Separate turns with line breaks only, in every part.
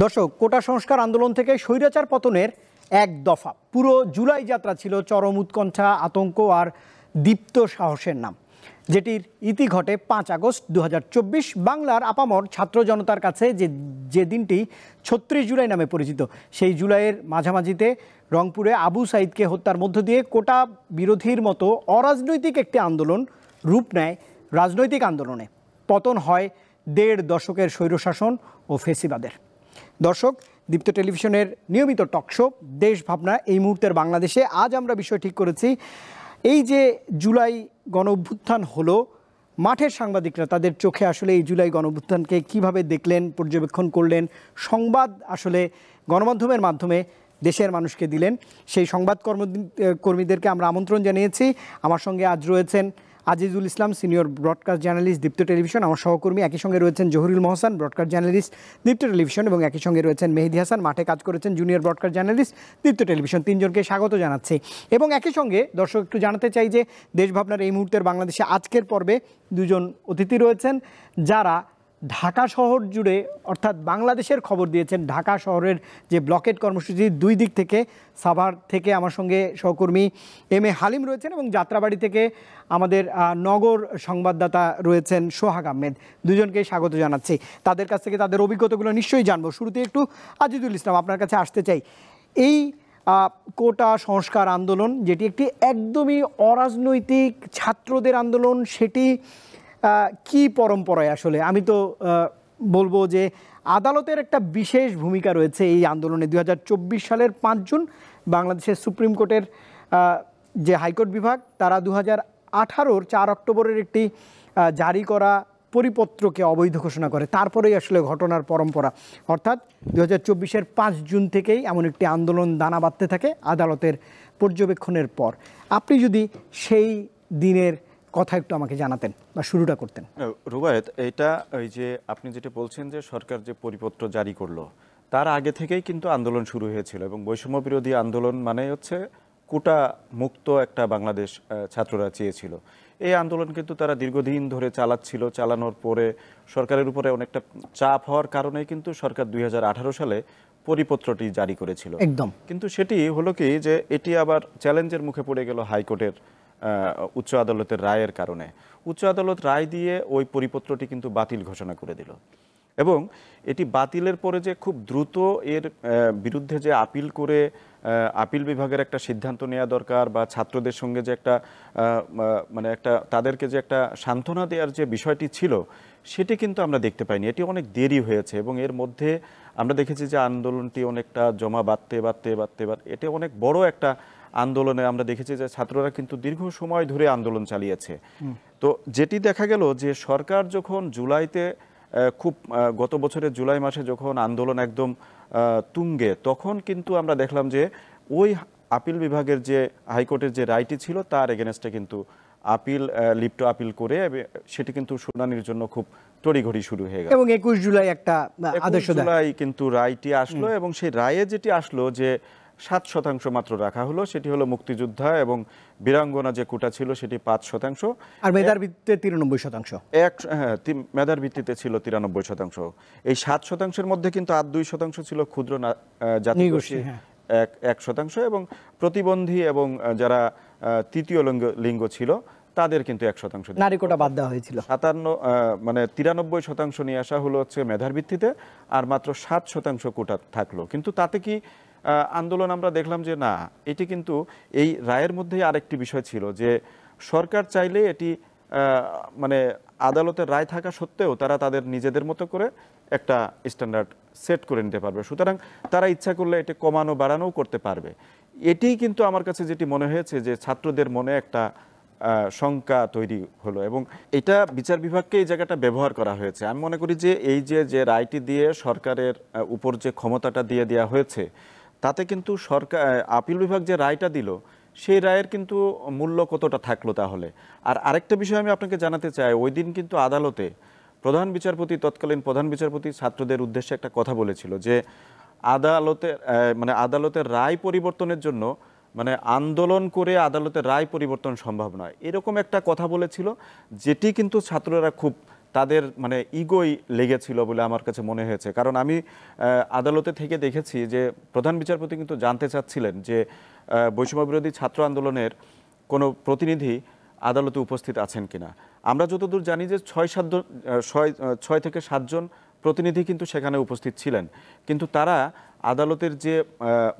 দর্শক, কোটা সংস্কার আন্দোলন থেকে স্বৈরাচার পতনের এক দফা পুরো জুলাই যাত্রা ছিল চরম উৎকণ্ঠা, আতঙ্ক আর দীপ্ত সাহসের নাম, যেটির ইতি ঘটে 5 আগস্ট 2024। বাংলার আপামর ছাত্র জনতার কাছে যে দিনটি 36 জুলাই নামে পরিচিত, সেই জুলাইয়ের মাঝামাঝিতে রংপুরে আবু সাইদকে হত্যার মধ্য দিয়ে কোটা বিরোধীর মতো অরাজনৈতিক একটি আন্দোলন রূপ নেয় রাজনৈতিক আন্দোলনে। পতন হয় 1.5 দশকের স্বৈরশাসন ও ফেসিবাদের। দর্শক, দীপ্ত টেলিভিশনের নিয়মিত টকশো দেশ ভাবনা এই মুহূর্তের বাংলাদেশে আজ আমরা বিষয় ঠিক করেছি, এই যে জুলাই গণ অভ্যুত্থান হলো, মাঠের সাংবাদিকরা তাদের চোখে আসলে এই জুলাই গণ অভ্যুত্থানকে কীভাবে দেখলেন, পর্যবেক্ষণ করলেন, সংবাদ আসলে গণমাধ্যমের মাধ্যমে দেশের মানুষকে দিলেন, সেই সংবাদ কর্মীদেরকে আমরা আমন্ত্রণ জানিয়েছি। আমার সঙ্গে আজ রয়েছেন Azizul Islam, senior broadcast journalist, দীপ্ত টেলিভিশন, আমার সহকর্মী। একই সঙ্গে রয়েছেন জহুরুল মহসান, ব্রডকাস্ট জার্নালিস্ট, দীপ্ত টেলিভিশন, এবং একই সঙ্গে রয়েছেন মেহেদি হাসান, মাঠে কাজ করেছেন, জুনিয়র ব্রডকাস্ট জার্নালিস্ট, দীপ্ত টেলিভিশন। তিনজনকে স্বাগত জানাচ্ছি। এবং একই সঙ্গে দর্শক একটু জানাতে চাই যে দেশ ভাবনার এই মুহূর্তের বাংলাদেশে আজকের পর্বে দুজন অতিথি রয়েছেন যারা ঢাকা শহর জুড়ে অর্থাৎ বাংলাদেশের খবর দিয়েছেন। ঢাকা শহরের যে ব্লকেট কর্মসূচি, দুই দিক থেকে, সাভার থেকে আমার সঙ্গে সহকর্মী এম.এ. হালিম রয়েছেন এবং যাত্রাবাড়ি থেকে আমাদের নগর সংবাদদাতা রয়েছেন সোহাগ আহমেদ। দুজনকেই স্বাগত জানাচ্ছি। তাদের কাছ থেকে তাদের অভিজ্ঞতাগুলো নিশ্চয়ই জানবো। শুরুতে একটু আজিজুল ইসলাম, আপনার কাছে আসতে চাই। এই কোটা সংস্কার আন্দোলন, যেটি একটি একদমই অরাজনৈতিক ছাত্রদের আন্দোলন, সেটি কি পরম্পরায় আসলে, আমি তো বলবো যে আদালতের একটা বিশেষ ভূমিকা রয়েছে এই আন্দোলনে। 2024 সালের 5 জুন বাংলাদেশের সুপ্রিম কোর্টের যে হাইকোর্ট বিভাগ, তারা 2018-র 4 অক্টোবরের একটি জারি করা পরিপত্রকে অবৈধ ঘোষণা করে। তারপরেই আসলে ঘটনার পরম্পরা, অর্থাৎ 2024-এর 5 জুন থেকেই এমন একটি আন্দোলন দানা বাঁধতে থাকে আদালতের পর্যবেক্ষণের পর। আপনি যদি সেই দিনের কথা একটু আমাকে জানাতেন বা শুরুটা করতেন।
রুবায়েত, এটা ওই যে আপনি যেটা বলছেন যে সরকার যে পরিপত্র জারি করলো, তার আগে থেকেই কিন্তু আন্দোলন শুরু হয়েছিল। এবং বৈষম্য বিরোধী আন্দোলন মানে হচ্ছে কোটা মুক্ত একটা বাংলাদেশ ছাত্ররা চেয়েছিল। এই আন্দোলন কিন্তু তারা দীর্ঘদিন ধরে চালাচ্ছিল। চালানোর পরে সরকারের উপরে অনেকটা চাপ হওয়ার কারণে কিন্তু সরকার 2018 সালে পরিপত্রটি জারি করেছিল।
একদম।
কিন্তু সেটি হলো কি যে এটি আবার চ্যালেঞ্জের মুখে পড়ে গেল হাইকোর্টের উচ্চ আদালতের রায়ের কারণে। উচ্চ আদালত রায় দিয়ে ওই পরিপত্রটি কিন্তু বাতিল ঘোষণা করে দিল। এবং এটি বাতিলের পরে যে খুব দ্রুত এর বিরুদ্ধে যে আপিল করে আপিল বিভাগের একটা সিদ্ধান্ত নেওয়া দরকার, বা ছাত্রদের সঙ্গে যে একটা মানে একটা তাদেরকে যে একটা সান্ত্বনা দেওয়ার যে বিষয়টি ছিল, সেটি কিন্তু আমরা দেখতে পাইনি। এটি অনেক দেরি হয়েছে এবং এর মধ্যে আমরা দেখেছি যে আন্দোলনটি অনেকটা জমা বাড়তে এটি অনেক বড় একটা আন্দোলনে আমরা দেখেছি যে ছাত্ররা কিন্তু দীর্ঘ সময় ধরে আন্দোলন চালিয়েছে। তো যেটি দেখা গেল যে সরকার যখন জুলাইতে খুব গত বছরের জুলাই মাসে যখন আন্দোলন একদম তুঙ্গে, তখন কিন্তু আমরা দেখলাম যে ওই আপিল বিভাগের যে হাইকোর্টের যে রায়টি ছিল তার এগেনস্টে কিন্তু লিপ্ট আপিল করে সেটি কিন্তু শুনানির জন্য খুব তড়িঘড়ি শুরু হয়ে গেল।
এবং 21 জুলাই একটা আদেশ
জুলাই কিন্তু রায়টি আসলো এবং সেই রায়ে যেটি আসলো যে 7% মাত্র রাখা হলো, সেটি হলো মুক্তিযোদ্ধা এবং বীরাঙ্গনা যে কোটা ছিল সেটি 5%,
আর মেধার ভিত্তিতে 93%।
হ্যাঁ, মেধার ভিত্তিতে ছিল 93%। এই 7%-এর মধ্যে কিন্তু 2% ছিল ক্ষুদ্র জাতিগোষ্ঠী, 1% এবং প্রতিবন্ধী এবং যারা তৃতীয় লিঙ্গ ছিল তাদের কিন্তু 1%।
নারী কোটা বাদ দেওয়া হয়েছিল।
93% নিয়ে আসা হলো হচ্ছে মেধার ভিত্তিতে, আর মাত্র 7% কোটা থাকলো। কিন্তু তাতে কি আন্দোলন আমরা দেখলাম যে না, এটি কিন্তু এই রায়ের মধ্যেই আরেকটি বিষয় ছিল যে সরকার চাইলে এটি মানে আদালতের রায় থাকা সত্ত্বেও তারা তাদের নিজেদের মতো করে একটা স্ট্যান্ডার্ড সেট করে নিতে পারবে। সুতরাং তারা ইচ্ছা করলে এটি কমানো বাড়ানোও করতে পারবে। এটিই কিন্তু আমার কাছে যেটি মনে হয়েছে যে ছাত্রদের মনে একটা শঙ্কা তৈরি হলো এবং এটা বিচার বিভাগকে এই জায়গাটা ব্যবহার করা হয়েছে। আমি মনে করি যে এই যে রায়টি দিয়ে সরকারের উপর যে ক্ষমতাটা দিয়ে দেওয়া হয়েছে, তাতে কিন্তু সরকার আপিল বিভাগ যে রায়টা দিল সেই রায়ের কিন্তু মূল্য কতটা থাকলো তাহলে। আর আরেকটা বিষয় আমি আপনাকে জানাতে চাই, ওই দিন কিন্তু আদালতে তৎকালীন প্রধান বিচারপতি ছাত্রদের উদ্দেশ্যে একটা কথা বলেছিল যে আদালতের রায় পরিবর্তনের জন্য আন্দোলন করে আদালতের রায় পরিবর্তন সম্ভব নয়, এরকম একটা কথা বলেছিল, যেটি কিন্তু ছাত্ররা খুব তাদের মানে ইগোই লেগেছিল বলে আমার কাছে মনে হয়েছে। কারণ আমি আদালতে থেকে দেখেছি যে প্রধান বিচারপতি কিন্তু জানতে চাচ্ছিলেন যে বৈষম্য বিরোধী ছাত্র আন্দোলনের কোনো প্রতিনিধি আদালতে উপস্থিত আছেন কিনা। আমরা যতদূর জানি যে 6 থেকে 7 জন প্রতিনিধি কিন্তু সেখানে উপস্থিত ছিলেন, কিন্তু তারা আদালতের যে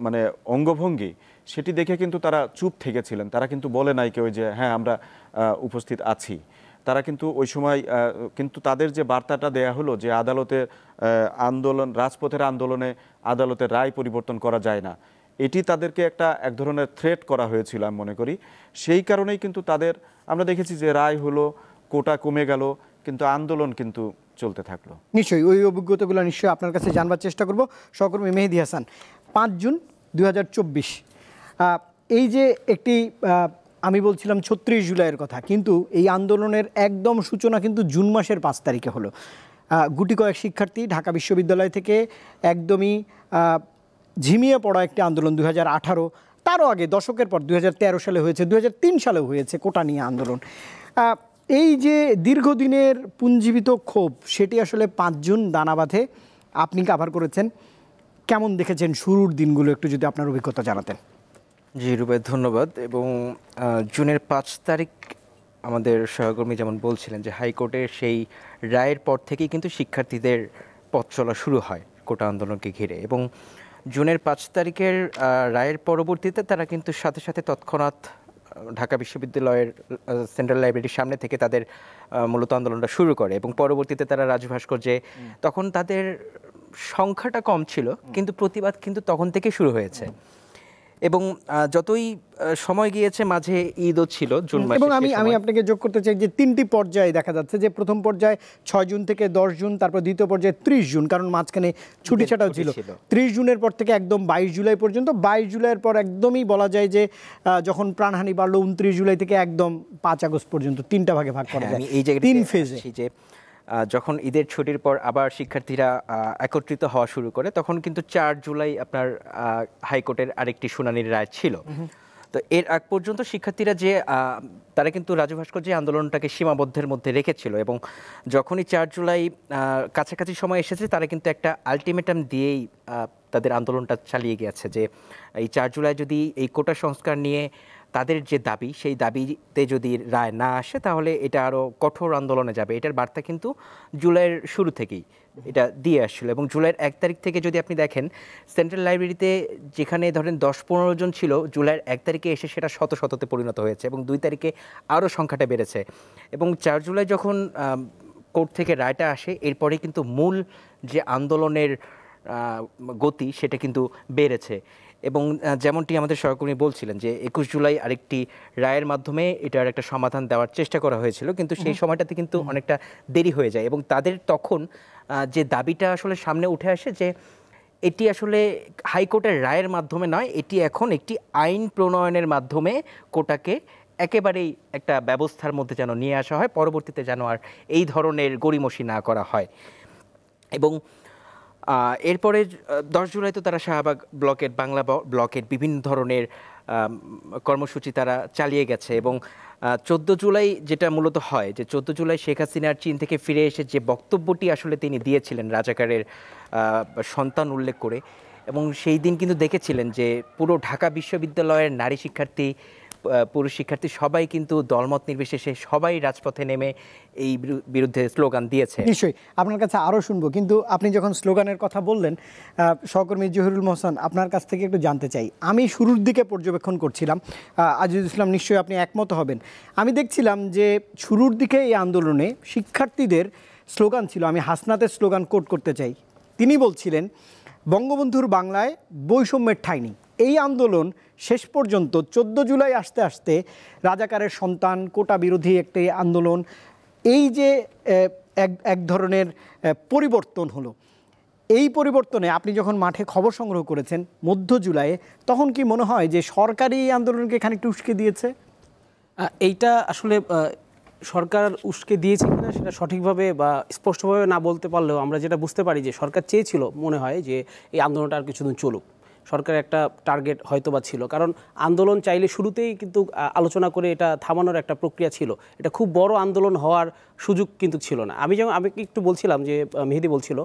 মানে অঙ্গভঙ্গি সেটি দেখে কিন্তু তারা চুপ থেকেছিলেন। তারা কিন্তু বলে নাই কেউ যে হ্যাঁ আমরা উপস্থিত আছি। তারা কিন্তু ওই সময় কিন্তু তাদের যে বার্তাটা দেয়া হলো যে আদালতের আন্দোলন, রাজপথের আন্দোলনে আদালতের রায় পরিবর্তন করা যায় না, এটি তাদেরকে এক ধরনের থ্রেট করা হয়েছিল আমি মনে করি। সেই কারণেই কিন্তু তাদের আমরা দেখেছি যে রায় হলো, কোটা কমে গেল, কিন্তু আন্দোলন কিন্তু চলতে থাকলো।
নিশ্চয়ই ওই অভিজ্ঞতাগুলো নিশ্চয়ই আপনার কাছে জানবার চেষ্টা করব। সহকর্মী মেহেদী হাসান, 5 জুন 2024 এই যে একটি আমি বলছিলাম 36 জুলাইয়ের কথা, কিন্তু এই আন্দোলনের একদম সূচনা কিন্তু জুন মাসের 5 তারিখে হলো। গুটি কয়েক শিক্ষার্থী ঢাকা বিশ্ববিদ্যালয় থেকে একদমই ঝিমিয়ে পড়া একটি আন্দোলন 2018, তারও আগে দশকের পর 2013 সালে হয়েছে, 2003 সালেও হয়েছে কোটা নিয়ে আন্দোলন। এই যে দীর্ঘদিনের পুঞ্জীবিত ক্ষোভ সেটি আসলে 5 জুন দানা বাঁধে। আপনি কাভার করেছেন, কেমন দেখেছেন শুরুর দিনগুলো, একটু যদি আপনার অভিজ্ঞতা জানাতেন।
জি রুবাই, ধন্যবাদ। এবং জুনের 5 তারিখ আমাদের সহকর্মী যেমন বলছিলেন যে হাইকোর্টের সেই রায়ের পর থেকেই কিন্তু শিক্ষার্থীদের পথ চলা শুরু হয় কোটা আন্দোলনকে ঘিরে। এবং জুনের 5 তারিখের রায়ের পরবর্তীতে তারা কিন্তু সাথে সাথে তৎক্ষণাৎ ঢাকা বিশ্ববিদ্যালয়ের সেন্ট্রাল লাইব্রেরির সামনে থেকে তাদের মূলত আন্দোলনটা শুরু করে। এবং পরবর্তীতে তারা রাজু ভাস্কর্যে, তখন তাদের সংখ্যাটা কম ছিল কিন্তু প্রতিবাদ কিন্তু তখন থেকে শুরু হয়েছে। এবং যতই সময় গিয়েছে, মাঝে ঈদও ছিল জুন মাসে।
এবং আমি আপনাকে যোগ করতে চাই যে 3টি পর্যায়ে দেখা যাচ্ছে যে প্রথম পর্যায়ে 6 জুন থেকে 10 জুন, তারপর দ্বিতীয় পর্যায়ে 30 জুন, কারণ মাঝখানে ছুটি ছাটাও ছিল। 30 জুনের পর থেকে একদম 22 জুলাই পর্যন্ত। 22 জুলাইয়ের পর একদমই বলা যায় যে যখন প্রাণহানি বাড়লো 29 জুলাই থেকে একদম 5 আগস্ট পর্যন্ত 3টা ভাগে ভাগ করা যায়,
এই জায়গায়
3 ফেজে।
যে যখন ঈদের ছুটির পর আবার শিক্ষার্থীরা একত্রিত হওয়া শুরু করে, তখন কিন্তু 4 জুলাই আপনার হাইকোর্টের আরেকটি শুনানির রায় ছিল। তো এর আগ পর্যন্ত শিক্ষার্থীরা যে তারা কিন্তু রাজু ভাস্কর্য আন্দোলনটাকে সীমাবদ্ধের মধ্যে রেখেছিল। এবং যখনই 4 জুলাই কাছাকাছি সময় এসেছে, তারা কিন্তু একটা আলটিমেটাম দিয়েই তাদের আন্দোলনটা চালিয়ে গিয়েছে যে এই 4 জুলাই যদি এই কোটা সংস্কার নিয়ে তাদের যে দাবি, সেই দাবিতে যদি রায় না আসে তাহলে এটা আরও কঠোর আন্দোলনে যাবে। এটার বার্তা কিন্তু জুলাইয়ের শুরু থেকেই এটা দিয়ে আসছিল। এবং জুলাইয়ের 1 তারিখ থেকে যদি আপনি দেখেন, সেন্ট্রাল লাইব্রেরিতে যেখানে ধরেন 10-15 জন ছিল, জুলাইয়ের 1 তারিখে এসে সেটা শততে পরিণত হয়েছে এবং 2 তারিখে আরও সংখ্যাটা বেড়েছে। এবং 4 জুলাই যখন কোর্ট থেকে রায়টা আসে, এরপরে কিন্তু মূল যে আন্দোলনের গতি সেটা কিন্তু বেড়েছে। এবং যেমনটি আমাদের সহকর্মী বলছিলেন যে 21 জুলাই আরেকটি রায়ের মাধ্যমে এটার একটা সমাধান দেওয়ার চেষ্টা করা হয়েছিল, কিন্তু সেই সময়টাতে কিন্তু অনেকটা দেরি হয়ে যায়। এবং তাদের তখন যে দাবিটা আসলে সামনে উঠে আসে যে এটি আসলে হাইকোর্টের রায়ের মাধ্যমে নয়, এটি এখন একটি আইন প্রণয়নের মাধ্যমে কোটাকে একেবারেই একটা ব্যবস্থার মধ্যে যেন নিয়ে আসা হয়, পরবর্তীতে যেন আর এই ধরনের গড়িমসি না করা হয়। এবং এরপরে 10 জুলাই তো তারা শাহবাগ ব্লকের, বাংলা ব্লকের বিভিন্ন ধরনের কর্মসূচি তারা চালিয়ে গেছে। এবং 14 জুলাই যেটা মূলত হয় যে 14 জুলাই শেখ হাসিনার চীন থেকে ফিরে এসে যে বক্তব্যটি আসলে তিনি দিয়েছিলেন রাজাকারের সন্তান উল্লেখ করে, এবং সেই দিন কিন্তু দেখেছিলেন যে পুরো ঢাকা বিশ্ববিদ্যালয়ের নারী শিক্ষার্থী, পুরুষ শিক্ষার্থী সবাই কিন্তু দলমত নির্বিশেষে সবাই রাজপথে নেমে এই বিরুদ্ধে স্লোগান দিয়েছে।
নিশ্চয়ই আপনার কাছে আরও শুনবো, কিন্তু আপনি যখন স্লোগানের কথা বললেন, সহকর্মী জহিরুল মোহসেন, আপনার কাছ থেকে একটু জানতে চাই। আমি শুরুর দিকে পর্যবেক্ষণ করছিলাম, আজিজুল ইসলাম নিশ্চয়ই আপনি একমত হবেন। আমি দেখছিলাম যে শুরুর দিকে এই আন্দোলনে শিক্ষার্থীদের স্লোগান ছিল, আমি হাসনাতের স্লোগান কোট করতে চাই। তিনি বলছিলেন, বঙ্গবন্ধুর বাংলায় বৈষম্যের ঠাঁই নেই। এই আন্দোলন শেষ পর্যন্ত 14 জুলাই আসতে আসতে রাজাকারের সন্তান, কোটা বিরোধী একটি আন্দোলন, এই যে এক ধরনের পরিবর্তন হলো, এই পরিবর্তনে আপনি যখন মাঠে খবর সংগ্রহ করেছেন মধ্য জুলাইয়ে, তখন কি মনে হয় যে সরকারই এই আন্দোলনকে খানিকটা উস্কে দিয়েছে?
এইটা আসলে সরকার উস্কে দিয়েছে কিনা সেটা সঠিকভাবে বা স্পষ্টভাবে না বলতে পারলেও আমরা যেটা বুঝতে পারি যে সরকার চেয়েছিল, মনে হয় যে এই আন্দোলনটা আর কিছুদিন চলুক। সরকারের একটা টার্গেট হয়তোবা ছিল, কারণ আন্দোলন চাইলে শুরুতেই কিন্তু আলোচনা করে এটা থামানোর একটা প্রক্রিয়া ছিল। এটা খুব বড় আন্দোলন হওয়ার সুযোগ কিন্তু ছিল না। আমি একটু বলছিলাম যে মেহেদী বলছিল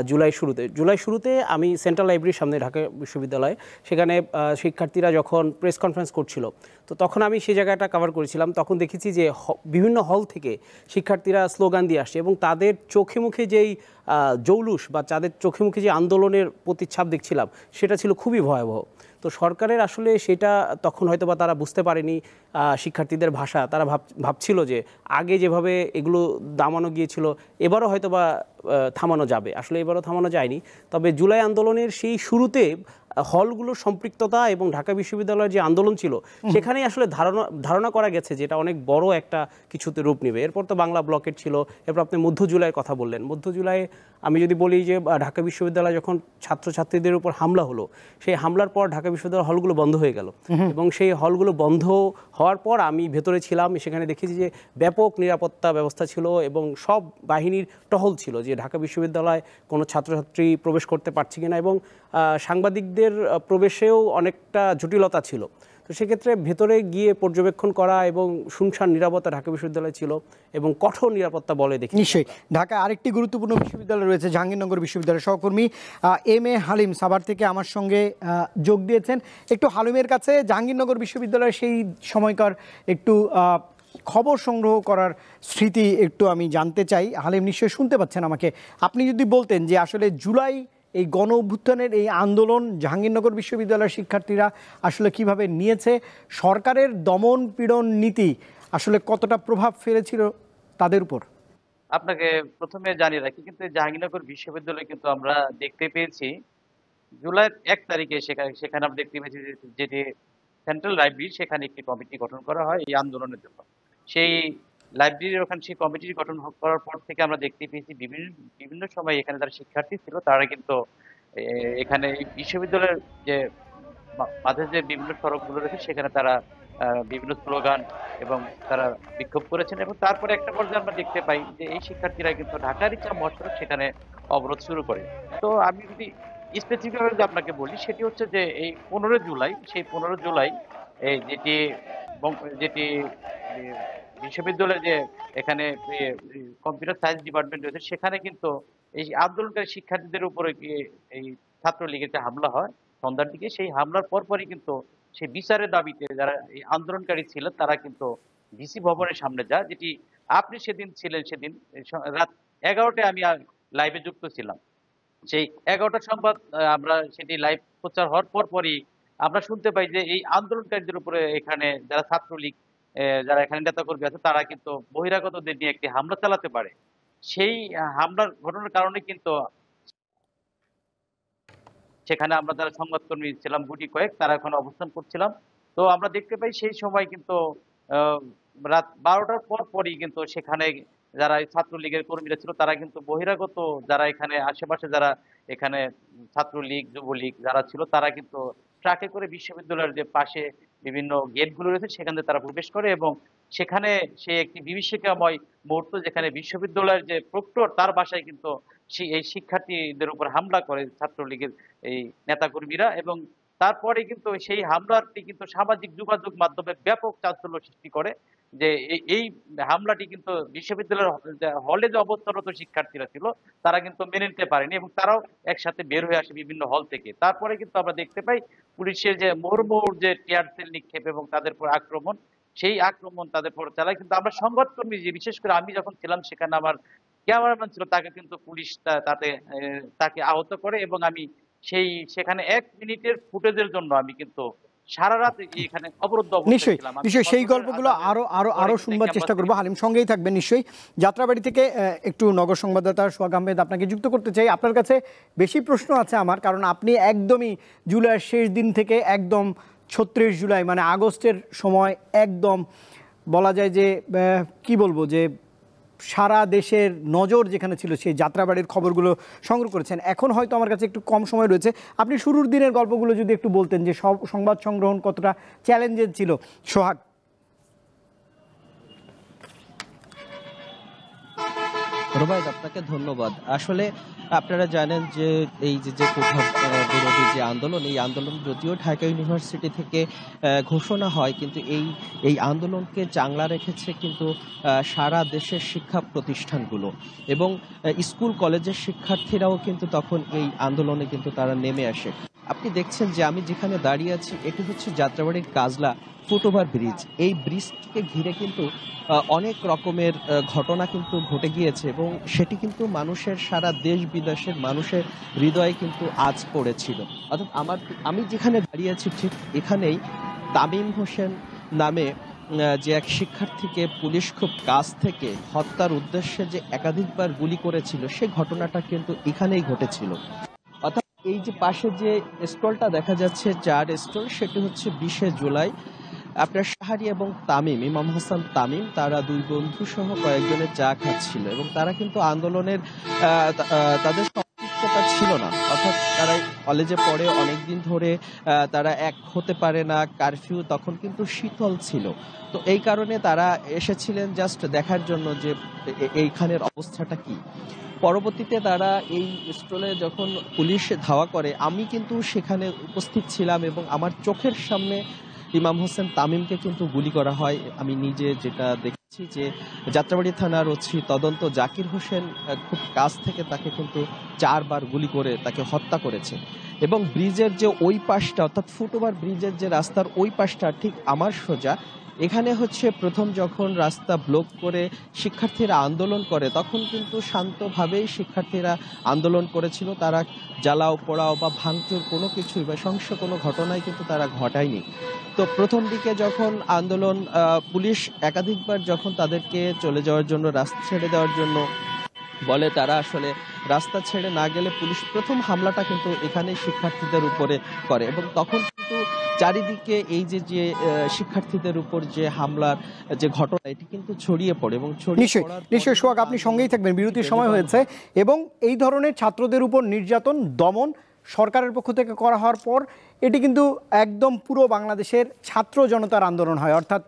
জুলাই শুরুতে আমি সেন্ট্রাল লাইব্রেরির সামনে ঢাকা বিশ্ববিদ্যালয়ে, সেখানে শিক্ষার্থীরা যখন প্রেস কনফারেন্স করছিল, তো তখন আমি সেই জায়গাটা কভার করেছিলাম। তখন দেখেছি যে বিভিন্ন হল থেকে শিক্ষার্থীরা স্লোগান দিয়ে আসছে এবং তাদের চোখে মুখে যেই জৌলুস বা তাদের চোখে মুখে যে আন্দোলনের প্রতিচ্ছাপ দেখছিলাম সেটা ছিল খুবই ভয়াবহ। তো সরকারের আসলে সেটা তখন হয়তো বা তারা বুঝতে পারেনি শিক্ষার্থীদের ভাষা। তারা ভাবছিল যে আগে যেভাবে এগুলো দামানো গিয়েছিল এবারও হয়তো বা থামানো যাবে। আসলে এবারও থামানো যায়নি। তবে জুলাই আন্দোলনের সেই শুরুতে হলগুলোর সম্পৃক্ততা এবং ঢাকা বিশ্ববিদ্যালয়ের যে আন্দোলন ছিল সেখানেই আসলে ধারণা করা গেছে যে এটা অনেক বড় একটা কিছুতে রূপ নেবে। এরপর তো বাংলা ব্লকেট ছিল, এরপর আপনি মধ্য জুলাইয়ের কথা বললেন। মধ্য জুলাই আমি যদি বলি যে ঢাকা বিশ্ববিদ্যালয়ে যখন ছাত্রছাত্রীদের উপর হামলা হলো, সেই হামলার পর ঢাকা বিশ্ববিদ্যালয়ের হলগুলো বন্ধ হয়ে গেল এবং সেই হলগুলো বন্ধ হওয়ার পর আমি ভেতরে ছিলাম, সেখানে দেখেছি যে ব্যাপক নিরাপত্তা ব্যবস্থা ছিল এবং সব বাহিনীর টহল ছিল যে ঢাকা বিশ্ববিদ্যালয়ে কোনো ছাত্রছাত্রী প্রবেশ করতে পারছে কিনা, এবং সাংবাদিকদের প্রবেশেও অনেকটা জটিলতা ছিল। তো সেক্ষেত্রে ভেতরে গিয়ে পর্যবেক্ষণ করা এবং শুনশান নিরাপত্তা ঢাকা বিশ্ববিদ্যালয় ছিল এবং কঠোর নিরাপত্তা বলে দেখি।
নিশ্চয়ই ঢাকা আরেকটি গুরুত্বপূর্ণ বিশ্ববিদ্যালয় রয়েছে, জাহাঙ্গীরনগর বিশ্ববিদ্যালয়ের সহকর্মী এম এ হালিম সাভার থেকে আমার সঙ্গে যোগ দিয়েছেন। একটু হালিমের কাছে জাহাঙ্গীরনগর বিশ্ববিদ্যালয়ের সেই সময়কার একটু খবর সংগ্রহ করার স্মৃতি একটু আমি জানতে চাই। হালিম নিশ্চয়ই শুনতে পাচ্ছেন আমাকে। আপনি যদি বলতেন যে আসলে জুলাই এই গণ অভ্যুত্থানের এই আন্দোলন জাহাঙ্গীরনগর বিশ্ববিদ্যালয়ের শিক্ষার্থীরা আসলে কিভাবে নিয়েছে, সরকারের দমন পীড়ন নীতি আসলে কতটা প্রভাব ফেলেছিল তাদের উপর।
আপনাকে প্রথমে জানিয়ে রাখি, কিন্তু জাহাঙ্গীরনগর বিশ্ববিদ্যালয়ে কিন্তু আমরা দেখতে পেয়েছি জুলাই 1 তারিখে সেখানে আমরা দেখতে পেয়েছি যেটি সেন্ট্রাল লাইব্রেরি, সেখানে একটি কমিটি গঠন করা হয় এই আন্দোলনের জন্য। সেই লাইব্রেরির ওখানে সেই কমিটি গঠন করার পর থেকে আমরা দেখতে পেয়েছি বিভিন্ন সময় এখানে যারা শিক্ষার্থী ছিল তারা কিন্তু এখানে বিশ্ববিদ্যালয়ের যে মাঝে যে বিভিন্ন সড়কগুলো রয়েছে সেখানে তারা বিভিন্ন স্লোগান এবং তারা বিক্ষোভ করেছেন, এবং তারপরে একটা পর্যায়ে আমরা দেখতে পাই যে এই শিক্ষার্থীরা কিন্তু ঢাকার ইচ্ছা মহাসড়ক সেখানে অবরোধ শুরু করে। তো আমি যদি স্পেসিফিকভাবে যদি আপনাকে বলি, সেটি হচ্ছে যে এই 15 জুলাই, সেই 15 জুলাই এই যেটি বিশ্ববিদ্যালয়ের যে এখানে কম্পিউটার সায়েন্স ডিপার্টমেন্ট রয়েছে সেখানে কিন্তু এই আন্দোলনকারী শিক্ষার্থীদের উপরে এই ছাত্রলীগের যে হামলা হয় সন্ধ্যার দিকে, সেই হামলার পরপরই কিন্তু সেই বিচারের দাবিতে যারা এই আন্দোলনকারী ছিল তারা কিন্তু ডিসি ভবনের সামনে যায়, যেটি আপনি সেদিন ছিলেন। সেদিন রাত 11টায় আমি লাইভে যুক্ত ছিলাম। সেই 11টার সংবাদ আমরা সেটি লাইভ প্রচার হওয়ার পরপরই আমরা শুনতে পাই যে এই আন্দোলনকারীদের উপরে এখানে যারা ছাত্রলীগ যারা এখানে নেতাকর্মী আছে তারা কিন্তু বহিরাগতদের নিয়ে একটি হামলা চালাতে পারে। সেই হামলার ঘটনার কারণে কিন্তু সেখানে আমরা যারা সংবাদকর্মী ছিলাম গুটি কয়েক, তারা ওখানে অবস্থান করছিলাম। তো আমরা দেখতে পাই সেই সময় কিন্তু রাত 12টার পরই কিন্তু সেখানে যারা ছাত্রলীগের কর্মীরা ছিল তারা কিন্তু বহিরাগত যারা এখানে আশেপাশে যারা এখানে ছাত্রলীগ যুবলীগ যারা ছিল তারা কিন্তু ট্রাকে করে বিশ্ববিদ্যালয়ের যে পাশে বিভিন্ন গেটগুলো রয়েছে সেখানে তারা প্রবেশ করে, এবং সেখানে সে একটি বিভীষিকাময় মুহূর্ত যেখানে বিশ্ববিদ্যালয়ের যে প্রক্টর তার বাসায় কিন্তু এই শিক্ষার্থীদের উপর হামলা করে ছাত্রলীগের এই নেতাকর্মীরা, এবং তারপরে কিন্তু সেই হামলাটি কিন্তু সামাজিক যোগাযোগ মাধ্যমে ব্যাপক চাঞ্চল্য সৃষ্টি করে। যে এই হামলাটি কিন্তু বিশ্ববিদ্যালয়ের হলে যে অবস্থানরত শিক্ষার্থীরা ছিল তারা কিন্তু মেনে নিতে পারেনি, এবং তারাও একসাথে বের হয়ে আসে বিভিন্ন হল থেকে। তারপরে কিন্তু আমরা দেখতে পাই পুলিশের যে মুহুর্মুহুর যে টিয়ার সেল নিক্ষেপ এবং তাদের উপর আক্রমণ, সেই আক্রমণ তাদের উপর চালায়। কিন্তু আমরা সংবাদকর্মী যে বিশেষ করে আমি যখন ছিলাম সেখানে আমার ক্যামেরাম্যান ছিল, তাকে কিন্তু পুলিশ তাকে আহত করে, এবং আমি সেখানে 1 মিনিটের ফুটেজের জন্য আমি কিন্তু সারা রাত এখানে অবরুদ্ধ অবস্থায় ছিলাম।
নিশ্চয়ই সেই গল্পগুলো আরো শুনবার চেষ্টা করবো। হালিম সঙ্গেই থাকবেন নিশ্চয়ই। যাত্রাবাড়ি থেকে একটু নগর সংবাদদাতা সোহাগ আহমেদ আপনাকে যুক্ত করতে চাই। আপনার কাছে বেশি প্রশ্ন আছে আমার, কারণ আপনি একদমই জুলাইয়ের শেষ দিন থেকে একদম 36 জুলাই মানে আগস্টের সময় একদম বলা যায় যে কি বলবো যে সারা দেশের নজর যেখানে ছিল সেই যাত্রাবাড়ির খবরগুলো সংগ্রহ করেছেন। এখন হয়তো আমার কাছে একটু কম সময় রয়েছে, আপনি শুরুর দিনের গল্পগুলো যদি একটু বলতেন যে সব সংবাদ সংগ্রহণ কতটা চ্যালেঞ্জের ছিল। সোহাগ।
রুবায়েত, আপনাকে ধন্যবাদ। আসলে আপনারা জানেন যে এই যে কোঠা বিরোধী যে আন্দোলন, এই আন্দোলন যদিও ঢাকা ইউনিভার্সিটি থেকে ঘোষণা হয়, কিন্তু এই আন্দোলনকে চাঙ্গলা রেখেছে কিন্তু সারা দেশের শিক্ষা প্রতিষ্ঠানগুলো এবং স্কুল কলেজের শিক্ষার্থীরাও কিন্তু তখন এই আন্দোলনে কিন্তু তারা নেমে আসে। আপনি দেখছেন যে আমি যেখানে দাঁড়িয়ে আছি এটি হচ্ছে যাত্রাবাড়ির কাজলা ফুটওভার ব্রিজ। এই ব্রিজটিকে ঘিরে কিন্তু অনেক রকমের ঘটনা কিন্তু ঘটে গিয়েছে এবং সেটি কিন্তু মানুষের, সারা দেশ বিদেশের মানুষের হৃদয়ে কিন্তু আজ পড়েছিল। অর্থাৎ আমি যেখানে দাঁড়িয়ে আছি ঠিক এখানেই তামিম হোসেন নামে যে এক শিক্ষার্থীকে পুলিশ খুব কাছ থেকে হত্যার উদ্দেশ্যে যে একাধিকবার গুলি করেছিল, সে ঘটনাটা কিন্তু এখানেই ঘটেছিল। অর্থাৎ এই যে পাশে যে স্টলটা দেখা যাচ্ছে, 4 স্টল, সেটি হচ্ছে 20 জুলাই আপনার শাহারি এবং তামিম, ইমাম হাসান তামিম, তারা দুই বন্ধু সহ কয়েকজনের চা খাচ্ছিল এবং তারা কিন্তু আন্দোলনের তাদের সম্পৃক্ততা ছিল না। অর্থাৎ তারা কলেজে পড়ে অনেকদিন ধরে, তারা এক হতে পারে না, কারফিউ তখন কিন্তু শীতল ছিল। তো এই কারণে তারা এসেছিলেন জাস্ট দেখার জন্য যে এইখানের অবস্থাটা কি। পরবর্তীতে তারা এই স্টলে যখন পুলিশ ধাওয়া করে, আমি কিন্তু সেখানে উপস্থিত ছিলাম এবং আমার চোখের সামনে ইমাম হোসেন তামিমকে কিন্তু গুলি করা হয়। আমি নিজে যেটা দেখছি যে যাত্রাবাড়ি থানার ওসি তদন্ত জাকির হোসেন খুব কাছ থেকে তাকে কিন্তু 4 বার গুলি করে তাকে হত্যা করেছে এবং ব্রিজের যে ওই পাশটা, অর্থাৎ ফুটওভার ব্রিজের যে রাস্তার ওই পাশটা ঠিক আমার সোজা, এখানে হচ্ছে প্রথম যখন রাস্তা ব্লক করে শিক্ষার্থীরা আন্দোলন করে, তখন কিন্তু শান্তভাবেই শিক্ষার্থীরা আন্দোলন করেছিল। তারা জ্বালাও পোড়াও বা ভাঙচুর কোনো কিছুই বা সহিংস কোনো ঘটনাই কিন্তু তারা ঘটায়নি। তো প্রথম দিকে যখন আন্দোলন, পুলিশ একাধিকবার যখন তাদেরকে চলে যাওয়ার জন্য, রাস্তা ছেড়ে দেওয়ার জন্য বলে, তারা আসলে রাস্তা ছেড়ে না গেলে পুলিশ প্রথম হামলাটা কিন্তু এখানে শিক্ষার্থীদের উপরে করে এবং তখন কিন্তু চারিদিকে এই যে শিক্ষার্থীদের উপর যে হামলার যে ঘটনা, এটি কিন্তু ছড়িয়ে পড়ে এবং
নিশ্চয়ই সোহাগ, আপনি সঙ্গেই থাকবেন, বিরতির সময় হয়েছে। এবং এই ধরনের ছাত্রদের উপর নির্যাতন, দমন সরকারের পক্ষ থেকে করা হওয়ার পর এটি কিন্তু একদম পুরো বাংলাদেশের ছাত্র জনতার আন্দোলন হয়, অর্থাৎ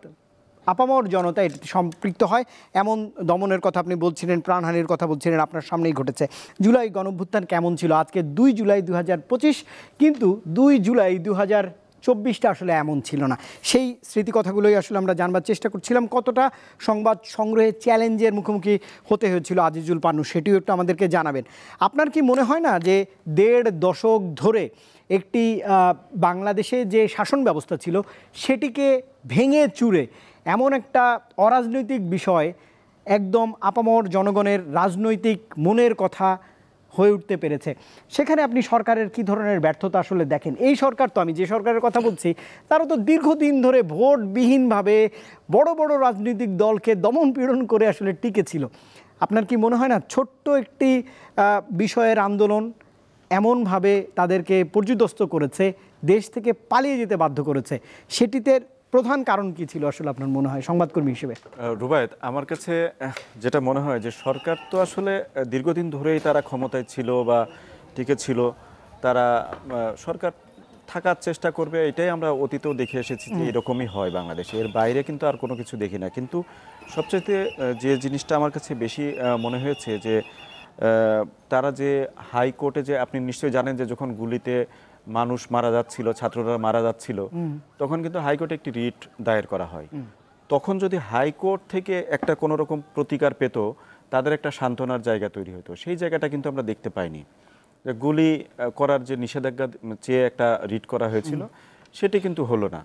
আপামর জনতা এটিতে সম্পৃক্ত হয়। এমন দমনের কথা আপনি বলছিলেন, প্রাণহানির কথা বলছিলেন, আপনার সামনেই ঘটেছে। জুলাই গণঅভ্যুত্থান কেমন ছিল? আজকে 2 জুলাই 2025, কিন্তু 2 জুলাই 2024টা আসলে এমন ছিল না। সেই স্মৃতি কথাগুলোই আসলে আমরা জানবার চেষ্টা করছিলাম। কতটা সংবাদ সংগ্রহে চ্যালেঞ্জের মুখোমুখি হতে হয়েছিল আজিজুল পান্নু, সেটিও একটু আমাদেরকে জানাবেন। আপনার কি মনে হয় না যে 1.5 দশক ধরে একটি বাংলাদেশে যে শাসন ব্যবস্থা ছিল সেটিকে ভেঙে চুরে এমন একটা অরাজনৈতিক বিষয় একদম আপামর জনগণের রাজনৈতিক মনের কথা হয়ে উঠতে পেরেছে? সেখানে আপনি সরকারের কি ধরনের ব্যর্থতা আসলে দেখেন? এই সরকার, তো আমি যে সরকারের কথা বলছি, তারা তো দীর্ঘদিন ধরে ভোটবিহীনভাবে বড় বড় রাজনৈতিক দলকে দমন পীড়ন করে আসলে টিকেছিল। আপনার কি মনে হয় না ছোট্ট একটি বিষয়ের আন্দোলন এমনভাবে তাদেরকে পর্যুদস্ত করেছে, দেশ থেকে পালিয়ে যেতে বাধ্য করেছে? সেটিতে প্রধান কারণ কি ছিল আসলে আপনার মনে হয় সংবাদকর্মী হিসেবে?
রুবায়েত, আমার কাছে যেটা মনে হয় যে সরকার তো আসলে দীর্ঘদিন ধরেই তারা ক্ষমতায় ছিল বা টিকে ছিল, তারা সরকার থাকার চেষ্টা করবে, এটাই আমরা অতীতেও দেখে এসেছি যে এরকমই হয় বাংলাদেশে, এর বাইরে কিন্তু আর কোনো কিছু দেখি না। কিন্তু সবচেয়ে যে জিনিসটা আমার কাছে বেশি মনে হয়েছে যে তারা যে হাইকোর্টে, যে আপনি নিশ্চয়ই জানেন যে যখন গুলিতে মানুষ মারা যাচ্ছিল, ছাত্ররা মারা যাচ্ছিল, তখন কিন্তু হাইকোর্টে একটি রিট দায়ের করা হয়। তখন যদি হাইকোর্ট থেকে একটা কোনো রকম প্রতিকার পেত, তাদের একটা সান্ত্বনার জায়গা তৈরি হতো, সেই জায়গাটা কিন্তু আমরা দেখতে পাইনি। যে গুলি করার যে নিষেধাজ্ঞা চেয়ে একটা রিট করা হয়েছিল, সেটি কিন্তু হলো না।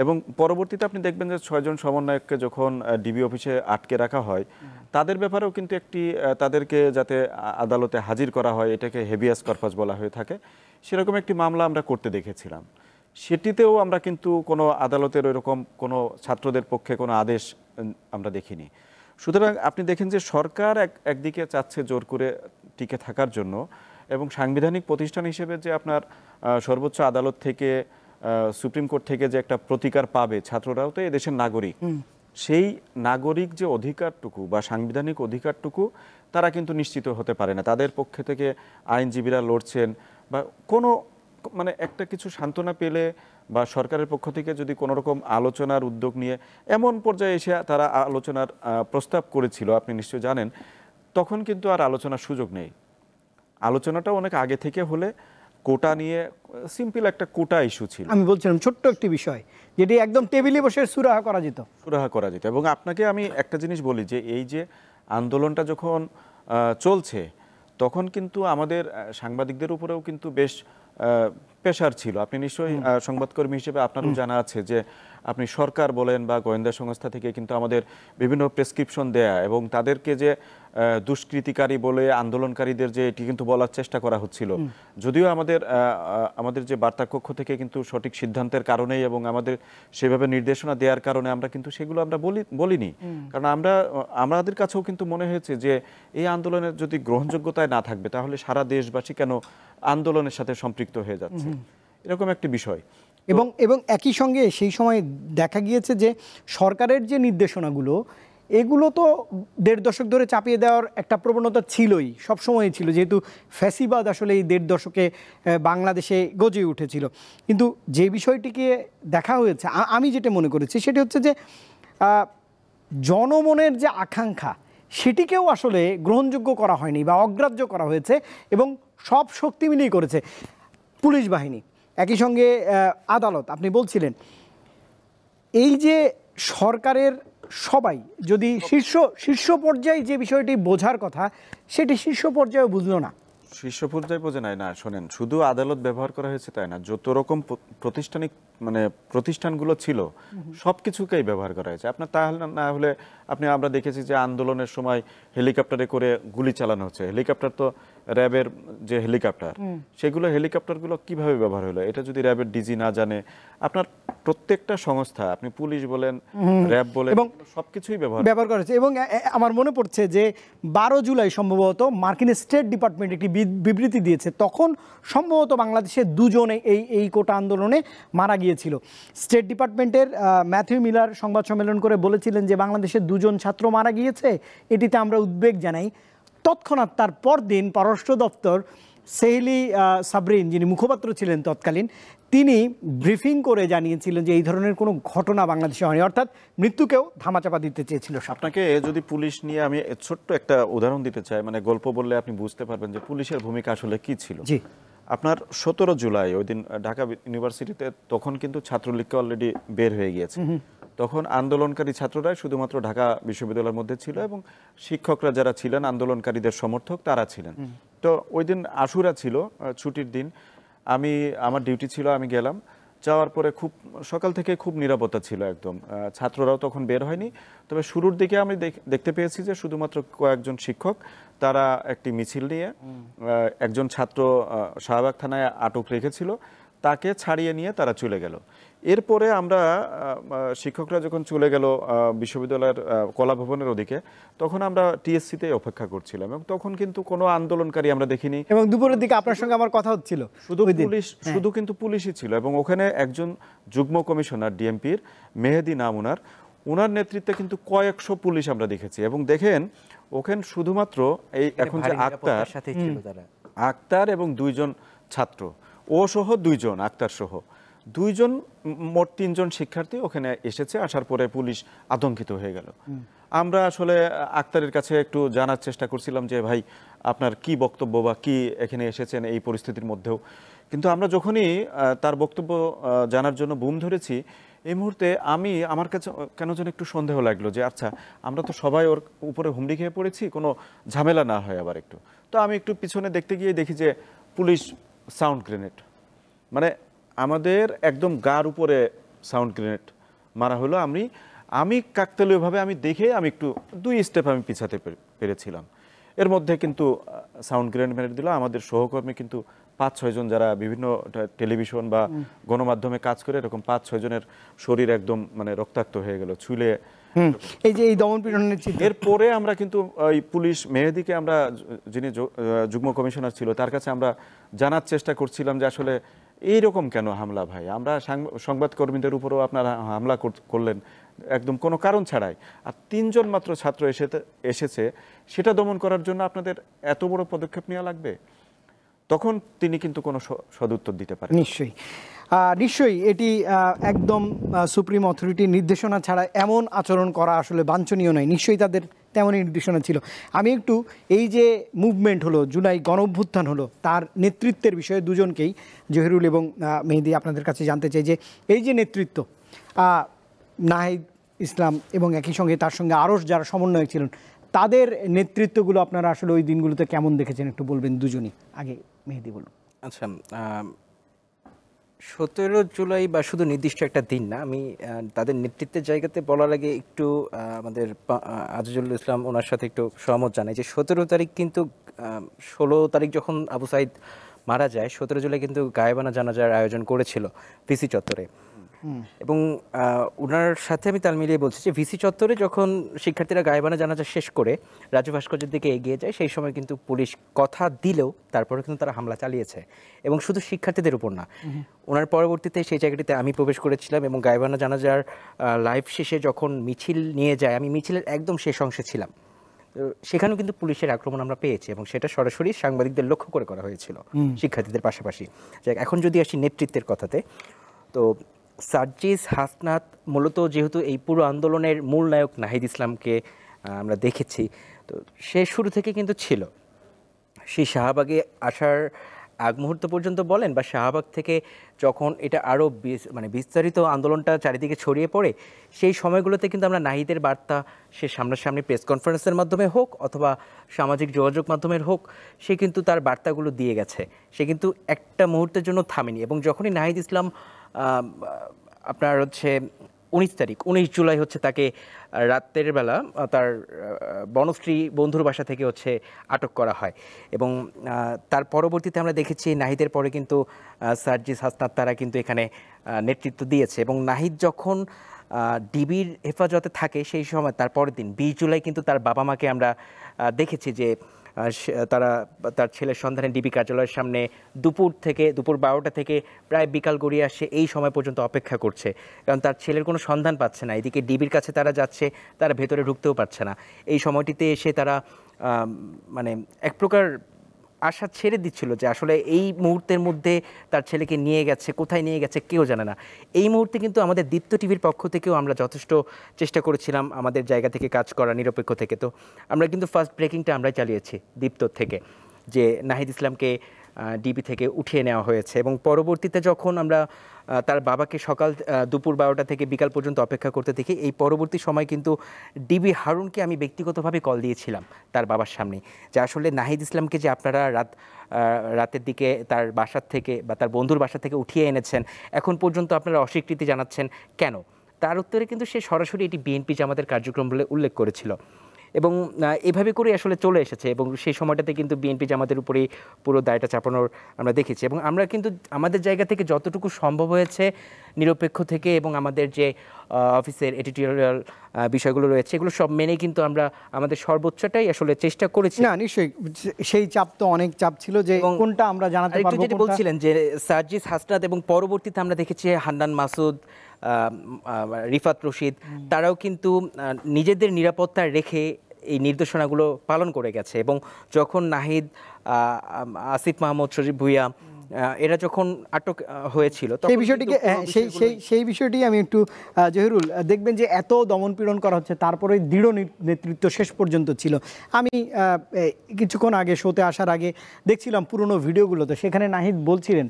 এবং পরবর্তীতে আপনি দেখবেন যে 6 জন সমন্বয়ককে যখন ডিবি অফিসে আটকে রাখা হয়, তাদের ব্যাপারেও কিন্তু একটি তাদেরকে যাতে আদালতে হাজির করা হয়, এটাকে হেভিয়াস কর্পাস বলা হয়ে থাকে, সেরকম একটি মামলা আমরা করতে দেখেছিলাম। সেটিতেও আমরা কিন্তু কোনো আদালতের ওইরকম কোনো ছাত্রদের পক্ষে কোনো আদেশ আমরা দেখিনি। সুতরাং আপনি দেখেন যে সরকার একদিকে চাচ্ছে জোর করে টিকে থাকার জন্য, এবং সাংবিধানিক প্রতিষ্ঠান হিসেবে যে আপনার সর্বোচ্চ আদালত থেকে, সুপ্রিম কোর্ট থেকে যে একটা প্রতিকার পাবে, ছাত্ররাও তো এদেশের নাগরিক, সেই নাগরিক যে অধিকারটুকু বা সাংবিধানিক অধিকারটুকু তারা কিন্তু নিশ্চিত হতে পারে না। তাদের পক্ষে থেকে আইনজীবীরা লড়ছেন, বা কোনো মানে একটা কিছু সান্ত্বনা পেলে বা সরকারের পক্ষ থেকে যদি কোনো রকম আলোচনার উদ্যোগ নিয়ে এমন পর্যায়ে এসে তারা আলোচনার প্রস্তাব করেছিল, আপনি নিশ্চয়ই জানেন, তখন কিন্তু আর আলোচনার সুযোগ নেই। আলোচনাটা অনেক আগে থেকে হলে কোটা নিয়ে সিম্পল একটা কোটা ইস্যু ছিল,
আমি বলছিলাম ছোট্ট একটি বিষয় যেটি একদম টেবিলে বসে সুরাহা করা যেত।
সুরাহা করা যেত। এবং আপনাকে আমি একটা জিনিস বলি যে এই যে আন্দোলনটা যখন চলছে তখন কিন্তু আমাদের সাংবাদিকদের উপরেও কিন্তু বেশ প্রেশার ছিল। আপনি নিশ্চয়ই সংবাদকর্মী হিসেবে আপনারও জানা আছে যে আপনি সরকার বলেন বা গোয়েন্দা সংস্থা থেকে কিন্তু আমাদের বিভিন্ন প্রেসক্রিপশন দেয়া এবং তাদেরকে যে দুষ্কৃতিকারী বলে আন্দোলনকারীদের যে এটি কিন্তু বলার চেষ্টা করা হচ্ছিল, যদিও আমাদের যে বার্তা কক্ষ থেকে কিন্তু সঠিক সিদ্ধান্তের কারণেই এবং আমাদের সেভাবে নির্দেশনা দেওয়ার কারণে আমরা কিন্তু সেগুলো আমরা বলিনি। কারণ আমাদের কাছেও কিন্তু মনে হয়েছে যে এই আন্দোলনের যদি গ্রহণযোগ্যতায় না থাকবে তাহলে সারা দেশবাসী কেন আন্দোলনের সাথে সম্পৃক্ত হয়ে যাচ্ছে, এরকম একটি বিষয়।
এবং একই সঙ্গে সেই সময় দেখা গিয়েছে যে সরকারের যে নির্দেশনাগুলো এগুলো তো 1.5 দশক ধরে চাপিয়ে দেওয়ার একটা প্রবণতা ছিলই, সবসময়ই ছিল, যেহেতু ফ্যাসিবাদ আসলে এই 1.5 দশকে বাংলাদেশে গজে উঠেছিল। কিন্তু যে বিষয়টিকে দেখা হয়েছে আমি যেটা মনে করেছি সেটি হচ্ছে যে জনমনের যে আকাঙ্ক্ষা সেটিকেও আসলে গ্রহণযোগ্য করা হয়নি বা অগ্রাহ্য করা হয়েছে এবং সব শক্তি মিলিয়ে করেছে পুলিশ বাহিনী, একই সঙ্গে আদালত। আপনি বলছিলেন এই যে সরকারের সবাই যদি শীর্ষ পর্যায়ে যে বিষয়টি বোঝার কথা সেটি শীর্ষ পর্যায়ে বুঝলো না,
শীর্ষ পর্যায়ে বোঝে নাই। না শোনেন, শুধু আদালত ব্যবহার করা হয়েছে তাই না, যত রকম প্রতিষ্ঠানগুলো ছিল সব কিছুকেই ব্যবহার করা হয়েছে। আপনার তাহলে না হলে আমরা দেখেছি যে আন্দোলনের সময় হেলিকপ্টারে করে গুলি চালানো হচ্ছে। হেলিকপ্টার তো র্যাবের যে হেলিকপ্টার, সেগুলো হেলিকপ্টারগুলো কিভাবে ব্যবহার হলো এটা যদি র্যাবের ডিজি না জানে, আপনার প্রত্যেকটা সংস্থা, আপনি পুলিশ বলেন, র্যাব বলেন, এবং সবকিছুই ব্যবহার
করেছে। এবং আমার মনে পড়ছে যে 12 জুলাই সম্ভবত মার্কিন স্টেট ডিপার্টমেন্ট একটি বিবৃতি দিয়েছে, তখন সম্ভবত বাংলাদেশে 2 জন এই কোটা আন্দোলনে মারা গিয়েছিল। স্টেট ডিপার্টমেন্টের ম্যাথিউ মিলার সংবাদ সম্মেলন করে বলেছিলেন যে বাংলাদেশের 2 জন ছাত্র মারা গিয়েছে, এটিতে আমরা উদ্বেগ জানাই। তৎক্ষণাৎ তার পরদিন পররাষ্ট্র দপ্তর সেহলি সাবরিন, যিনি মুখপাত্র ছিলেন তৎকালীন, তিনি ব্রিফিং করে জানিয়েছিলেন যে এই ধরনের কোনো ঘটনা বাংলাদেশে হয়নি, অর্থাৎ মৃত্যুকেও ধামাচাপা দিতে চেয়েছিল।
আপনাকে যদি পুলিশ নিয়ে আমি ছোট্ট একটা উদাহরণ দিতে চাই, মানে গল্প বললে আপনি বুঝতে পারবেন যে পুলিশের ভূমিকা আসলে কি ছিল।
জি,
আপনার 17 জুলাই ওই দিন ঢাকা ইউনিভার্সিটিতে তখন কিন্তু ছাত্রলীগকে অলরেডি বের হয়ে গিয়েছে। তখন আন্দোলনকারী ছাত্ররাই শুধুমাত্র ঢাকা বিশ্ববিদ্যালয়ের মধ্যে ছিল এবং শিক্ষকরা যারা ছিলেন আন্দোলনকারীদের সমর্থক তারা ছিলেন। তো ওই দিন আশুরা ছিল, ছুটির দিন, আমার ডিউটি ছিল, আমি গেলাম। যাওয়ার পরে খুব সকাল থেকে খুব নিরাপত্তা ছিল একদম, ছাত্ররাও তখন বের হয়নি। তবে শুরুর দিকে আমি দেখতে পেয়েছি যে শুধুমাত্র কয়েকজন শিক্ষক তারা একটি মিছিল নিয়ে একজন ছাত্র শাহবাগ থানায় আটক রেখেছিল, তাকে ছাড়িয়ে নিয়ে তারা চলে গেল। এরপরে আমরা শিক্ষকরা যখন চলে গেল বিশ্ববিদ্যালয়ের কলাভবনের ওদিকে, তখন আমরা টিএসসিতে অপেক্ষা করছিলাম এবং তখন কিন্তু কোনো আন্দোলনকারী আমরা দেখিনি।
এবং দুপুরের দিকে আপনার সঙ্গে আমার কথা হচ্ছিল,
শুধু কিন্তু পুলিশই ছিল এবং ওখানে একজন যুগ্ম কমিশনার ডিএমপির মেহেদি নাম ওনার নেতৃত্বে কিন্তু কয়েকশো পুলিশ আমরা দেখেছি। এবং দেখেন ওখানে শুধুমাত্র এই এখন যে আক্তার এবং 2 জন ছাত্র, ও সহ 2 জন, আক্তার সহ 2 জন, মোট 3 জন শিক্ষার্থী ওখানে এসেছে। আসার পরে পুলিশ আতঙ্কিত হয়ে গেল। আমরা আসলে আক্তারের কাছে একটু জানার চেষ্টা করছিলাম যে ভাই আপনার কি বক্তব্য বা কি এখানে এসেছেন এই পরিস্থিতির মধ্যেও। কিন্তু আমরা যখনই তার বক্তব্য জানার জন্য বুম ধরেছি, এই মুহূর্তে আমার কাছে কেন যেন একটু সন্দেহ লাগলো যে আচ্ছা আমরা তো সবাই ওর উপরে হুমড়ি খেয়ে পড়েছি, কোনো ঝামেলা না হয় আবার একটু। তো আমি একটু পিছনে দেখতে গিয়ে দেখি যে পুলিশ সাউন্ড গ্রেনেড, মানে আমাদের একদম গার উপরে সাউন্ড গ্রেনেড মারা হলো। আমি কাকতালীয়ভাবে আমি দেখে একটু 2 স্টেপ আমি পিছাতে পেরেছিলাম। এর মধ্যে কিন্তু সাউন্ড গ্রেনেড মেরে দিল। আমাদের সহকর্মী কিন্তু 5-6 জন যারা বিভিন্ন টেলিভিশন বা গণমাধ্যমে কাজ করে, এরকম 5-6 জনের শরীর একদম মানে রক্তাক্ত হয়ে গেল ছুলে।
এই যে এই দমন-পীড়নের
এরপরে আমরা কিন্তু ওই পুলিশ মেহেদিকে আমরা, যিনি যুগ্ম কমিশনার ছিল, তার কাছে আমরা জানার চেষ্টা করছিলাম যে আসলে এইরকম কেন হামলা ভাই, আমরা সংবাদকর্মীদের উপরও আপনারা হামলা করলেন একদম কোনো কারণ ছাড়াই, আর 3 জন মাত্র ছাত্র এসেছে, সেটা দমন করার জন্য আপনাদের এত বড় পদক্ষেপ নেওয়া লাগবে? তখন তিনি কিন্তু কোনো সদুত্তর দিতে পারেন।
নিশ্চয়ই এটি একদম সুপ্রিম অথরিটির নির্দেশনা ছাড়া এমন আচরণ করা আসলে বাঞ্ছনীয় নয়। নিশ্চয়ই তাদের তেমনই নির্দেশনা ছিল। আমি একটু এই যে মুভমেন্ট হলো, জুলাই গণঅভ্যুত্থান হলো, তার নেতৃত্বের বিষয়ে দুজনকেই, জহিরুল এবং মেহেদী, আপনাদের কাছে জানতে চাই যে এই যে নেতৃত্ব, নাহিদ ইসলাম এবং একই সঙ্গে তার সঙ্গে আরও যারা সমন্বয়ক ছিলেন, তাদের নেতৃত্বগুলো আপনারা আসলে ওই দিনগুলোতে কেমন দেখেছেন একটু বলবেন দুজনই। আগে মেহেদী বলুন।
আচ্ছা, 17 জুলাই বা শুধু নির্দিষ্ট একটা দিন না, আমি তাদের নেতৃত্বের জায়গাতে বলার আগে একটু আমাদের আজিজুল ইসলাম ওনার সাথে একটু সহমত জানাই যে 17 তারিখ কিন্তু 16 তারিখ যখন আবু সাইদ মারা যায়, 17 জুলাই কিন্তু গায়েবানা জানাজার আয়োজন করেছিল ভিসি চত্বরে। এবং ওনার সাথে আমি তাল মিলিয়ে বলছি যে ভিসি চত্বরে যখন শিক্ষার্থীরা গায়েবানা জানাজা শেষ করে রাজু ভাস্কর্যের দিকে এগিয়ে যায়, সেই সময় কিন্তু পুলিশ কথা দিলেও তারপরে কিন্তু তারা হামলা চালিয়েছে, এবং শুধু শিক্ষার্থীদের উপর না। ওনার পরবর্তীতে সেই জায়গাটিতে আমি প্রবেশ করেছিলাম এবং গায়েবানা জানাজার লাইভ শেষে যখন মিছিল নিয়ে যায়, আমি মিছিলের একদম শেষ অংশে ছিলাম। তো সেখানেও কিন্তু পুলিশের আক্রমণ আমরা পেয়েছি, এবং সেটা সরাসরি সাংবাদিকদের লক্ষ্য করে করা হয়েছিল শিক্ষার্থীদের পাশাপাশি। এখন যদি আসি নেতৃত্বের কথাতে, তো সার্জিস হাসনাত মূলত যেহেতু এই পুরো আন্দোলনের মূল নায়ক নাহিদ ইসলামকে আমরা দেখেছি, তো সে শুরু থেকে কিন্তু ছিল। সেই শাহবাগে আসার আগ মুহূর্ত পর্যন্ত বলেন, বা শাহবাগ থেকে যখন এটা আরও বিস্তারিত আন্দোলনটা চারিদিকে ছড়িয়ে পড়ে, সেই সময়গুলোতে কিন্তু আমরা নাহিদের বার্তা সে সামনাসামনি প্রেস কনফারেন্সের মাধ্যমে হোক অথবা সামাজিক যোগাযোগ মাধ্যমের হোক, সে কিন্তু তার বার্তাগুলো দিয়ে গেছে। সে কিন্তু একটা মুহূর্তের জন্য থামেনি। এবং যখনই নাহিদ ইসলাম আপনার হচ্ছে 19 জুলাই হচ্ছে তাকে রাতের বেলা তার বনশ্রী বন্ধুর বাসা থেকে হচ্ছে আটক করা হয়, এবং তার পরবর্তীতে আমরা দেখেছি নাহিদের পরে কিন্তু সার্জিস হাসনাত তারা কিন্তু এখানে নেতৃত্ব দিয়েছে। এবং নাহিদ যখন ডিবির হেফাজতে থাকে, সেই সময় তার পরের দিন 20 জুলাই কিন্তু তার বাবা মাকে আমরা দেখেছি যে তারা তার ছেলের সন্ধানে ডিবি কার্যালয়ের সামনে দুপুর 12টা থেকে প্রায় বিকাল গড়িয়ে আসে এই সময় পর্যন্ত অপেক্ষা করছে, কারণ তার ছেলের কোনো সন্ধান পাচ্ছে না। এদিকে ডিবির কাছে তারা যাচ্ছে, তারা ভেতরে ঢুকতেও পারছে না। এই সময়টিতে এসে তারা এক প্রকার আশা ছেড়ে দিচ্ছিল যে আসলে এই মুহূর্তের মধ্যে তার ছেলেকে নিয়ে গেছে, কোথায় নিয়ে গেছে কেউ জানে না। এই মুহূর্তে কিন্তু আমাদের দীপ্ত টিভির পক্ষ থেকেও আমরা যথেষ্ট চেষ্টা করেছিলাম আমাদের জায়গা থেকে কাজ করা, নিরপেক্ষ থেকে। তো আমরা কিন্তু ফার্স্ট ব্রেকিংটা আমরাই চালিয়েছি দীপ্ত থেকে, যে নাহিদ ইসলামকে ডিবি থেকে উঠিয়ে নেওয়া হয়েছে। এবং পরবর্তীতে যখন আমরা তার বাবাকে দুপুর 12টা থেকে বিকাল পর্যন্ত অপেক্ষা করতে দেখি, এই পরবর্তী সময় কিন্তু ডিবি হারুনকে আমি ব্যক্তিগতভাবে কল দিয়েছিলাম তার বাবার সামনে, যে আসলে নাহিদ ইসলামকে যে আপনারা রাতের দিকে তার বাসার থেকে বা তার বন্ধুর বাসা থেকে উঠিয়ে এনেছেন, এখন পর্যন্ত আপনারা অস্বীকৃতি জানাচ্ছেন কেন? তার উত্তরে কিন্তু সে সরাসরি এটি বিএনপি জামাতের কার্যক্রম বলে উল্লেখ করেছিল। এবং এভাবে করে আসলে চলে এসেছে, এবং সেই সময়টাতে কিন্তু বিএনপি জামাতের উপরেই পুরো দায়টা চাপানোর আমরা দেখেছি। এবং আমরা কিন্তু আমাদের জায়গা থেকে যতটুকু সম্ভব হয়েছে নিরপেক্ষ থেকে, এবং আমাদের যে অফিসের এডিটোরিয়াল বিষয়গুলো রয়েছে, এগুলো সব মেনে কিন্তু আমরা আমাদের সর্বোচ্চটাই আসলে চেষ্টা করেছি।
না, নিশ্চয়ই সেই চাপ তো অনেক চাপ ছিল, যে কোনটা আমরা জানাতে পারবো।
যেটা বলছিলেন যে সার্জিস হাসনাত, এবং পরবর্তীতে আমরা দেখেছি হান্নান মাসুদ, রিফাত রশিদ, তারাও কিন্তু নিজেদের নিরাপত্তা রেখে এই নির্দেশনাগুলো পালন করে গেছে। এবং যখন নাহিদ, আসিফ মাহমুদ, শরীফ ভুইয়া এরা যখন আটক হয়েছিল,
সেই বিষয়টি আমি একটু, জহিরুল, দেখবেন যে এত দমনপীড়ন করা হচ্ছে, তারপরে দৃঢ় নেতৃত্ব শেষ পর্যন্ত ছিল। আমি কিছুক্ষণ আগে শোতে আসার আগে দেখছিলাম পুরনো ভিডিওগুলোতে, সেখানে নাহিদ বলছিলেন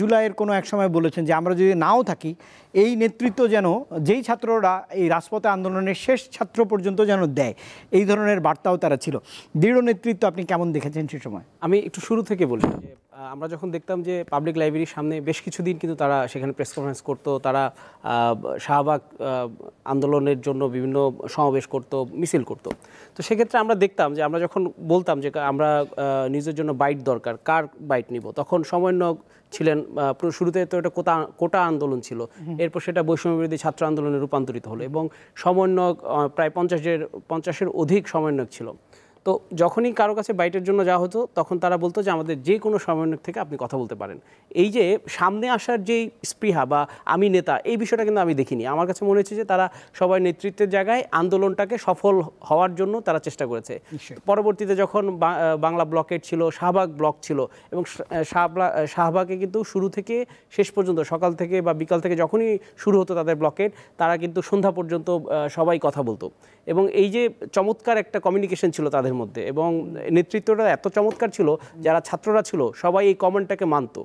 জুলাইয়ের কোনো এক সময় বলেছেন যে আমরা যদি নাও থাকি, এই নেতৃত্ব যেন যেই ছাত্ররা এই রাজপথে আন্দোলনের শেষ ছাত্র পর্যন্ত যেন দেয়, এই ধরনের বার্তাও তারা ছিল। দৃঢ় নেতৃত্ব আপনি কেমন দেখেছেন সে সময়?
আমি একটু শুরু থেকে বলি যে আমরা যখন দেখতাম যে পাবলিক লাইব্রেরির সামনে বেশ কিছুদিন কিন্তু তারা সেখানে প্রেস কনফারেন্স করতো, তারা শাহবাগ আন্দোলনের জন্য বিভিন্ন সমাবেশ করতো, মিছিল করতো। তো সেক্ষেত্রে আমরা দেখতাম যে আমরা যখন বলতাম যে আমরা নিজের জন্য বাইট দরকার, কার বাইট নিব, তখন সমন্বয়ক ছিলেন। শুরুতে তো এটা কোটা আন্দোলন ছিল, এরপর সেটা বৈষম্যবিরোধী ছাত্র আন্দোলনে রূপান্তরিত হলো, এবং সমন্বয়ক প্রায় 50-এর অধিক সমন্বয়ক ছিল। তো যখনই কারো কাছে বাইটের জন্য যাওয়া হতো তখন তারা বলতো যে আমাদের যে কোনো সমন্বয়ক থেকে আপনি কথা বলতে পারেন। এই যে সামনে আসার যেই স্পৃহা বা আমি নেতা, এই বিষয়টা কিন্তু আমি দেখিনি। আমার কাছে মনে হচ্ছে যে তারা সবাই নেতৃত্বের জায়গায় আন্দোলনটাকে সফল হওয়ার জন্য তারা চেষ্টা করেছে। পরবর্তীতে যখন বাংলা ব্লকেট ছিল, শাহবাগ ব্লক ছিল, এবং শাহবাগে কিন্তু শুরু থেকে শেষ পর্যন্ত সকাল থেকে বা বিকাল থেকে যখনই শুরু হতো তাদের ব্লকেট, তারা কিন্তু সন্ধ্যা পর্যন্ত সবাই কথা বলতো। এবং এই যে চমৎকার একটা কমিউনিকেশন ছিল তাদের মধ্যে, এবং নেতৃত্বটা এত চমৎকার ছিল, যারা ছাত্ররা ছিল সবাই এই কমেন্টটাকে মানত,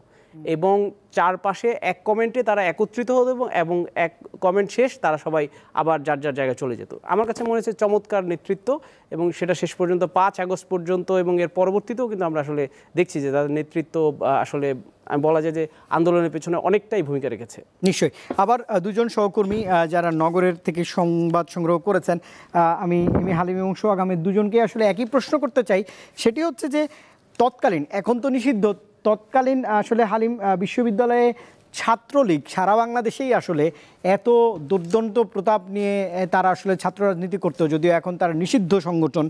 এবং চারপাশে এক কমেন্টে তারা একত্রিত হতো, এবং এক কমেন্ট শেষ তারা সবাই আবার যার যার জায়গায় চলে যেত। আমার কাছে মনে হচ্ছে চমৎকার নেতৃত্ব, এবং সেটা শেষ পর্যন্ত 5 আগস্ট পর্যন্ত এবং এর পরবর্তীতেও কিন্তু আমরা আসলে দেখছি যে তাদের নেতৃত্ব আসলে বলা যায় যে আন্দোলনের পেছনে অনেকটাই ভূমিকা রেখেছে।
নিশ্চয়ই। আবার দুজন সহকর্মী যারা নগরের থেকে সংবাদ সংগ্রহ করেছেন, আমি হালিম এবং সোহাগ আহমেদ দুজনকে আসলে একই প্রশ্ন করতে চাই। সেটি হচ্ছে যে তৎকালীন, এখন তো নিষিদ্ধ, তৎকালীন আসলে হালিম বিশ্ববিদ্যালয়ে ছাত্রলীগ সারা বাংলাদেশেই আসলে এত দুর্দান্ত প্রতাপ নিয়ে তারা আসলে ছাত্র রাজনীতি করতো, যদিও এখন তারা নিষিদ্ধ সংগঠন।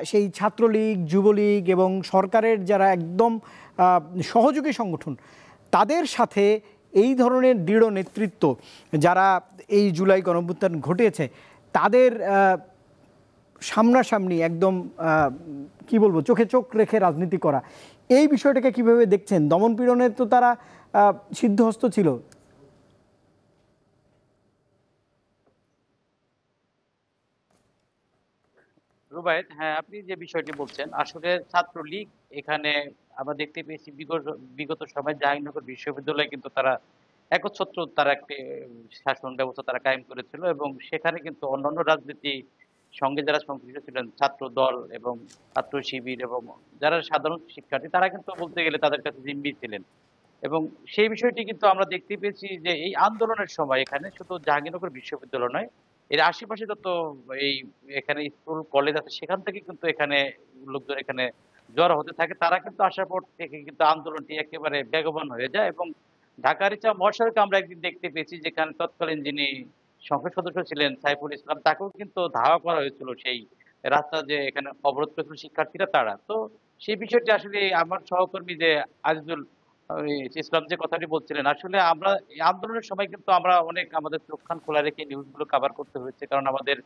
সেই ছাত্রলীগ, যুবলীগ এবং সরকারের যারা একদম সহযোগী সংগঠন, তাদের সাথে এই ধরনের দৃঢ় নেতৃত্ব যারা এই জুলাই গণঅভ্যুত্থান ঘটিয়েছে, তাদের সামনাসামনি একদম কি বলবো, চোখে চোখ রেখে রাজনীতি করা, এই বিষয়টাকে কিভাবে দেখছেন? দমনপীড়নের তো তারা সিদ্ধহস্ত ছিল।
রুবায়েত, হ্যাঁ, আপনি যে বিষয়টি বলছেন, আসলে ছাত্রলীগ এখানে আমরা দেখতে পেয়েছি বিগত সময়ে জাহাঙ্গীরনগর বিশ্ববিদ্যালয়ে কিন্তু তারা একচ্ছত্র তারা একটি শাসন ব্যবস্থা তারা কায়েম করেছিল, এবং সেখানে কিন্তু অন্যান্য রাজনীতি সঙ্গে যারা সংশ্লিষ্ট ছিলেন, ছাত্র দল এবং ছাত্র শিবির এবং যারা সাধারণ শিক্ষার্থী, তারা কিন্তু বলতে গেলে তাদের কাছে জিম্মি ছিলেন। এবং সেই বিষয়টি কিন্তু আমরা দেখতে পেয়েছি যে এই আন্দোলনের সময় এখানে শুধু জাহাঙ্গীরনগর বিশ্ববিদ্যালয় নয়, এর আশেপাশে যত এই এখানে স্কুল কলেজ আছে, সেখান থেকে কিন্তু এখানে লোকজন এখানে জড়ো হতে থাকে। তারা কিন্তু আসার পর থেকে কিন্তু আন্দোলনটি একেবারে বেগবান হয়ে যায়, এবং ঢাকা রিচা মহাসড়কে আমরা একদিন দেখতে পেয়েছি যেখানে তৎকালীন যিনি সংসদ সদস্য ছিলেন সাইফুল ইসলাম, তাকেও কিন্তু ধাওয়া করা হয়েছিল সেই রাস্তা যে এখানে অবরোধ করেছিল শিক্ষার্থীরা তারা। তো সেই বিষয়টি আসলে আমার সহকর্মী যে আজিজুল ইসলাম যে কথাটি বলছিলেন, আসলে আমরা এই আন্দোলনের সময় কিন্তু আমরা অনেক আমাদের চোখ কান খোলা রেখে নিউজগুলো কভার করতে হয়েছে, কারণ আমাদের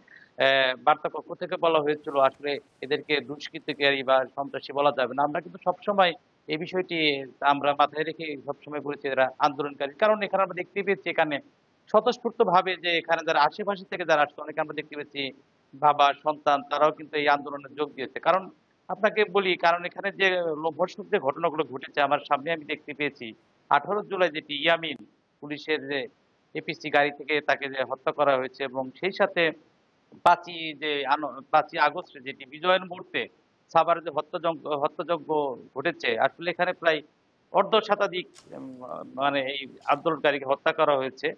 বার্তা কক্ষ থেকে বলা হয়েছিল আসলে এদেরকে দুষ্কৃতকারী বা সন্ত্রাসী বলা যাবে না। আমরা কিন্তু সবসময় এই বিষয়টি আমরা মাথায় রেখে সবসময় বলেছি এরা আন্দোলনকারী, কারণ এখানে আমরা দেখতে পেয়েছি এখানে স্বতঃস্ফূর্ত ভাবে যে এখানে যারা আশেপাশে থেকে যারা আসছে, অনেকে আমরা দেখতে পেয়েছি বাবা সন্তান তারাও কিন্তু এই আন্দোলনে যোগ দিয়েছে। কারণ আপনাকে বলি, কারণ এখানে যে লোমহর্ষক যে ঘটনাগুলো ঘটেছে আমার সামনে আমি দেখতে পেয়েছি, 18 জুলাই যেটি ইয়ামিন পুলিশের যে এপিসি গাড়ি থেকে তাকে যে হত্যা করা হয়েছে, এবং সেই সাথে 5ই আগস্ট যেটি বিজয়ের মুহূর্তে সাভারে যে হত্যাযজ্ঞ ঘটেছে, আসলে এখানে প্রায় অর্ধ শতাধিক মানে এই আন্দোলনকারীকে হত্যা করা হয়েছে।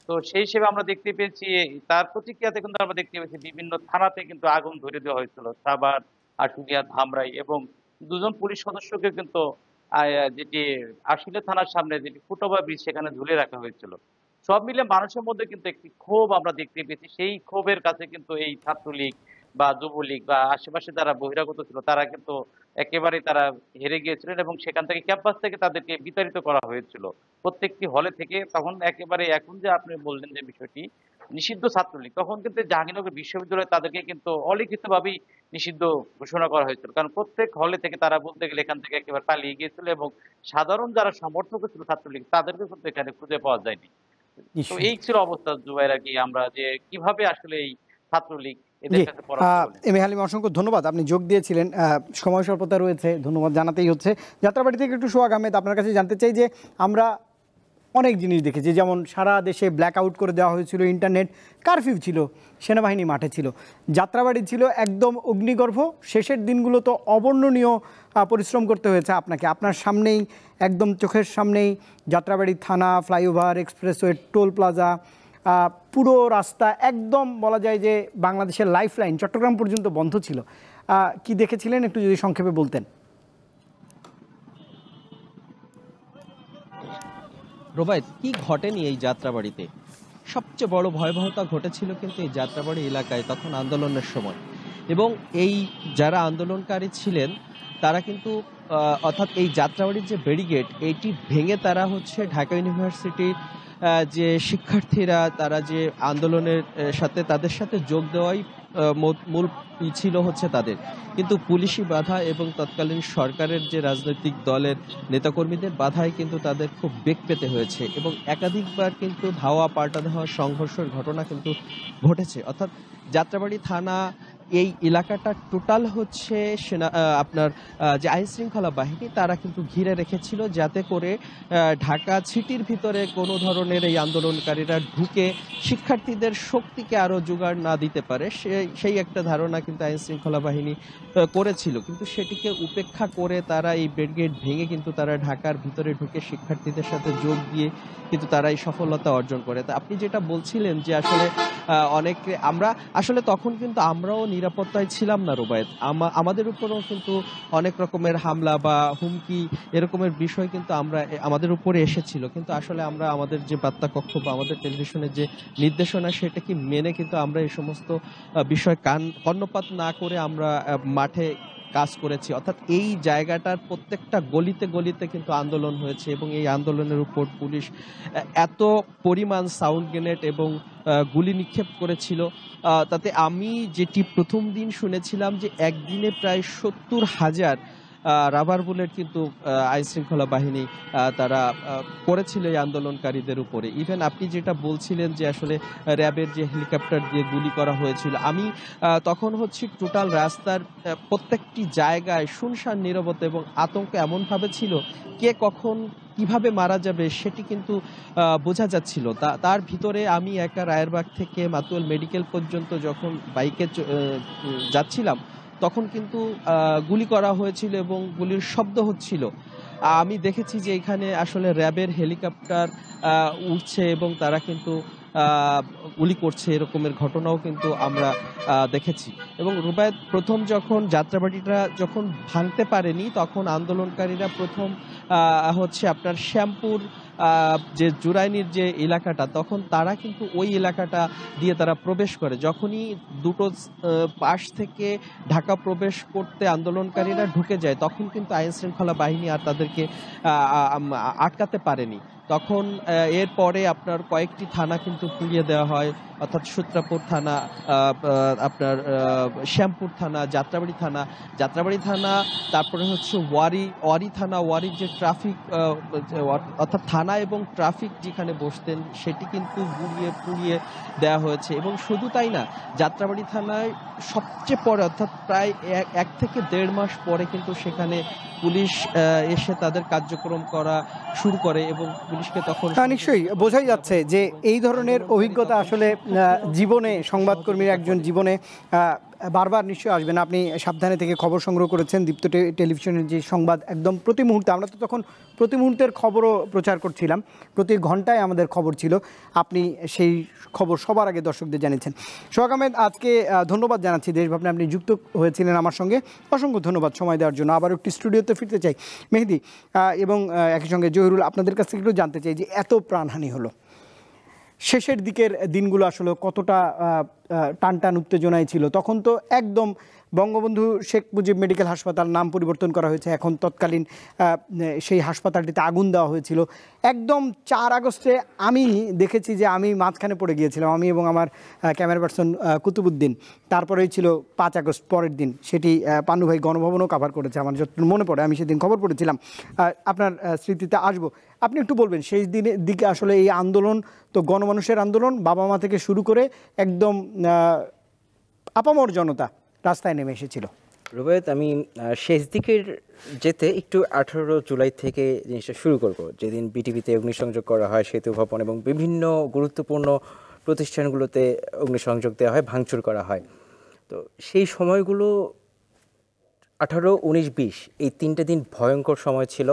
তো সেই হিসেবে আমরা দেখতে পেয়েছি তার প্রতিক্রিয়াতে কিন্তু আমরা দেখতে পেয়েছি বিভিন্ন থানাতে কিন্তু আগুন ধরে দেওয়া হয়েছিল, সাভার, আশুলিয়া, ধামরাই, এবং 2 জন পুলিশ সদস্যকে কিন্তু যেটি আশুলিয়া থানার সামনে যেটি ফুটওভার ব্রিজ সেখানে ঝুলে রাখা হয়েছিল। সব মিলে মানুষের মধ্যে কিন্তু একটি ক্ষোভ আমরা দেখতে পেয়েছি। সেই ক্ষোভের কাছে কিন্তু এই ছাত্রলীগ বা যুবলীগ বা আশেপাশে যারা বহিরাগত ছিল তারা কিন্তু একেবারে তারা হেরে গিয়েছিলেন, এবং সেখান থেকে ক্যাম্পাস থেকে তাদেরকে বিতাড়িত করা হয়েছিল প্রত্যেকটি হলে থেকে। তখন একেবারে এখন যে আপনি বললেন যে বিষয়টি নিষিদ্ধ ছাত্রলীগ, তখন কিন্তু জাহাঙ্গীরনগর বিশ্ববিদ্যালয়ে তাদেরকে কিন্তু অলিখিতভাবেই নিষিদ্ধ ঘোষণা করা হয়েছিল, কারণ প্রত্যেক হলে থেকে তারা বলতে গেলে এখান থেকে একেবারে পালিয়ে গিয়েছিল, এবং সাধারণ যারা সমর্থক ছিল ছাত্রলীগ তাদেরকে কিন্তু এখানে খুঁজে পাওয়া যায়নি। তো এই ছিল অবস্থা জুবাইর, আর কি আমরা যে কিভাবে আসলে এই ছাত্রলীগ
এম এ হালিম, অসংখ্য ধন্যবাদ, আপনি যোগ দিয়েছিলেন। সময় স্বল্পতা রয়েছে, ধন্যবাদ জানাতেই হচ্ছে। যাত্রাবাড়ি থেকে একটু সোহাগ আহমেদ, আপনার কাছে জানতে চাই যে আমরা অনেক জিনিস দেখেছি, যেমন সারা দেশে ব্ল্যাক আউট করে দেওয়া হয়েছিল, ইন্টারনেট কারফিউ ছিল, সেনাবাহিনী মাঠে ছিল, যাত্রাবাড়ি ছিল একদম অগ্নিগর্ভ। শেষের দিনগুলো তো অবর্ণনীয় পরিশ্রম করতে হয়েছে আপনাকে, আপনার সামনেই একদম চোখের সামনেই যাত্রাবাড়ি থানা, ফ্লাইওভার, এক্সপ্রেসওয়ে, টোল প্লাজা, পুরো রাস্তা একদম বলা যায় যে বাংলাদেশের লাইফ লাইন চট্টগ্রাম পর্যন্ত বন্ধ ছিল। কি দেখেছিলেন একটু যদি সংক্ষেপে বলতেন।
রোবায়েত, কি ঘটেনি এই যাত্রাবাড়িতে? সবচেয়ে বড় ভয়াবহতা ঘটেছিল কিন্তু এই যাত্রাবাড়ি এলাকায় তখন আন্দোলনের সময়। এবং এই যারা আন্দোলনকারী ছিলেন তারা কিন্তু অর্থাৎ এই যাত্রাবাড়ির যে ব্যারিকেড এইটি ভেঙে তারা হচ্ছে ঢাকা ইউনিভার্সিটির যে শিক্ষার্থীরা তারা যে আন্দোলনের সাথে তাদের সাথে যোগ দেওয়াই মূল ছিল হচ্ছে তাদের, কিন্তু পুলিশি বাধা এবং তৎকালীন সরকারের যে রাজনৈতিক দলের নেতাকর্মীদের বাধায় কিন্তু তাদের খুব বেগ পেতে হয়েছে এবং একাধিকবার কিন্তু ধাওয়া পাল্টা ধাওয়া সংঘর্ষের ঘটনা কিন্তু ঘটেছে। অর্থাৎ যাত্রাবাড়ি থানা এই এলাকাটা টোটাল হচ্ছে আপনার যে আইন শৃঙ্খলা বাহিনী তারা কিন্তু ঘিরে রেখেছিল যাতে করে ঢাকা সিটির ভিতরে কোনো ধরনের এই আন্দোলনকারীরা ঢুকে শিক্ষার্থীদের শক্তিকে আরো জোগাড় না দিতে পারে সেই একটা ধারণা কিন্তু আইন শৃঙ্খলা বাহিনী করেছিল, কিন্তু সেটিকে উপেক্ষা করে তারা এই ব্যারিকেড ভেঙে কিন্তু তারা ঢাকার ভিতরে ঢুকে শিক্ষার্থীদের সাথে যোগ দিয়ে কিন্তু তারা এই সফলতা অর্জন করে। তা আপনি যেটা বলছিলেন যে আসলে অনেকে আমরা আসলে তখন কিন্তু আমরাও নিরাপত্তায় ছিলাম না রুবায়েত, আমাদের উপরেও কিন্তু অনেক রকমের হামলা বা হুমকি এরকমের বিষয় কিন্তু আমাদের উপরে এসেছিল, কিন্তু আসলে আমরা আমাদের যে বার্তাকক্ষ বা আমাদের টেলিভিশনের যে নির্দেশনা সেটাকে মেনে কিন্তু আমরা এই সমস্ত বিষয় কর্ণপাত না করে আমরা মাঠে কাজ করেছি। অর্থাৎ এই জায়গাটার প্রত্যেকটা গলিতে গলিতে কিন্তু আন্দোলন হয়েছে এবং এই আন্দোলনের উপর পুলিশ এত পরিমাণ সাউন্ড গ্রেনেড এবং গুলি নিক্ষেপ করেছিল, তাতে আমি যেটি প্রথম দিন শুনেছিলাম যে একদিনে প্রায় 70,000 রাবার বুলেট কিন্তু আইন শৃঙ্খলা বাহিনী তারা করেছিল এই আন্দোলনকারীদের উপরে। ইভেন আপনি যেটা বলছিলেন যে আসলে র্যাবের যে হেলিকপ্টার দিয়ে গুলি করা হয়েছিল, আমি তখন হচ্ছে টোটাল রাস্তার প্রত্যেকটি জায়গায় শুনশান নীরবতা এবং আতঙ্ক এমনভাবে ছিল কে কখন কিভাবে মারা যাবে সেটি কিন্তু বোঝা যাচ্ছিল। তার ভিতরে আমি একা রায়েরবাগ থেকে মাতুয়াল মেডিকেল পর্যন্ত যখন বাইকে যাচ্ছিলাম তখন কিন্তু গুলি করা হয়েছিল এবং গুলির শব্দ হচ্ছিল। আমি দেখেছি যে এখানে আসলে র্যাবের হেলিকপ্টার উঠছে এবং তারা কিন্তু গুলি করছে, এরকমের ঘটনাও কিন্তু আমরা দেখেছি। এবং রুবায়েত প্রথম যখন যাত্রাবাড়িটা যখন ভাঙতে পারেনি তখন আন্দোলনকারীরা প্রথম হচ্ছে আপনার শ্যামপুর যে জুরাইনির যে এলাকাটা তখন তারা কিন্তু ওই এলাকাটা দিয়ে তারা প্রবেশ করে। যখনই দুটো পাশ থেকে ঢাকা প্রবেশ করতে আন্দোলনকারীরা ঢুকে যায় তখন কিন্তু আইন শৃঙ্খলা বাহিনী আর তাদেরকে আটকাতে পারেনি। তখন এরপরে আপনার কয়েকটি থানা কিন্তু পুড়িয়ে দেওয়া হয়, অর্থাৎ সূত্রাপুর থানা, আপনার শ্যামপুর থানা, যাত্রাবাড়ি থানা, তারপরে হচ্ছে ওয়ারি থানা, ওয়ারির যে ট্রাফিক অর্থাৎ থানা এবং ট্রাফিক যেখানে বসতেন সেটি কিন্তু পুড়িয়ে দেওয়া হয়েছে। এবং শুধু তাই না, যাত্রাবাড়ি থানায় সবচেয়ে পরে অর্থাৎ প্রায় 1 থেকে 1.5 মাস পরে কিন্তু সেখানে পুলিশ এসে তাদের কার্যক্রম করা শুরু করে এবং পুলিশকে তখন
নিশ্চয়ই বোঝাই যাচ্ছে যে এই ধরনের অভিজ্ঞতা আসলে জীবনে সংবাদকর্মীর একজন জীবনে বারবার নিশ্চয়ই আসবে না। আপনি সাবধানে থেকে খবর সংগ্রহ করেছেন, দীপ্ত টেলিভিশনের যে সংবাদ একদম প্রতি মুহূর্তে, আমরা তো তখন প্রতি মুহূর্তের খবরও প্রচার করছিলাম, প্রতি ঘন্টায় আমাদের খবর ছিল, আপনি সেই খবর সবার আগে দর্শকদের জানিয়েছেন। সোহাগ আহমেদ, আজকে ধন্যবাদ জানাচ্ছি দেশভাবনে আপনি যুক্ত হয়েছিলেন আমার সঙ্গে, অসংখ্য ধন্যবাদ সময় দেওয়ার জন্য। আবার একটি স্টুডিওতে ফিরতে চাই মেহেদী এবং একই সঙ্গে জহিরুল, আপনাদের কাছ থেকে একটু জানতে চাই যে এত প্রাণহানি হলো, শেষের দিকের দিনগুলো আসলে কতটা টানটান উত্তেজনায় ছিল? তখন তো একদম বঙ্গবন্ধু শেখ মুজিব মেডিকেল হাসপাতাল নাম পরিবর্তন করা হয়েছে, এখন তৎকালীন সেই হাসপাতালটিতে আগুন দেওয়া হয়েছিল। একদম 4 আগস্টে আমি দেখেছি যে আমি মাঝখানে পড়ে গিয়েছিলাম, আমি এবং আমার ক্যামেরা পার্সন কুতুবুদ্দিন। তারপরেই ছিল 5 আগস্ট পরের দিন, সেটি পান্নু ভাই গণভবনও কভার করেছে, আমার যত মনে পড়ে, আমি সেদিন খবর পড়েছিলাম। আপনার স্মৃতিতে আসবো, আপনি একটু বলবেন সেই দিনের দিকে আসলে এই আন্দোলন তো গণমানুষের আন্দোলন, বাবা মা থেকে শুরু করে একদম আপামর জনতা রাস্তায় নেমে এসেছিল।
রুবায়েত, আমি শেষ দিকের যেতে একটু 18 জুলাই থেকে জিনিসটা শুরু করব, যেদিন বিটিভিতে অগ্নিসংযোগ করা হয় সেতু ভবন এবং বিভিন্ন গুরুত্বপূর্ণ প্রতিষ্ঠানগুলোতে অগ্নিসংযোগ দেওয়া হয়, ভাঙচুর করা হয়। তো সেই সময়গুলো 18, 19, 20 এই 3টে দিন ভয়ঙ্কর সময় ছিল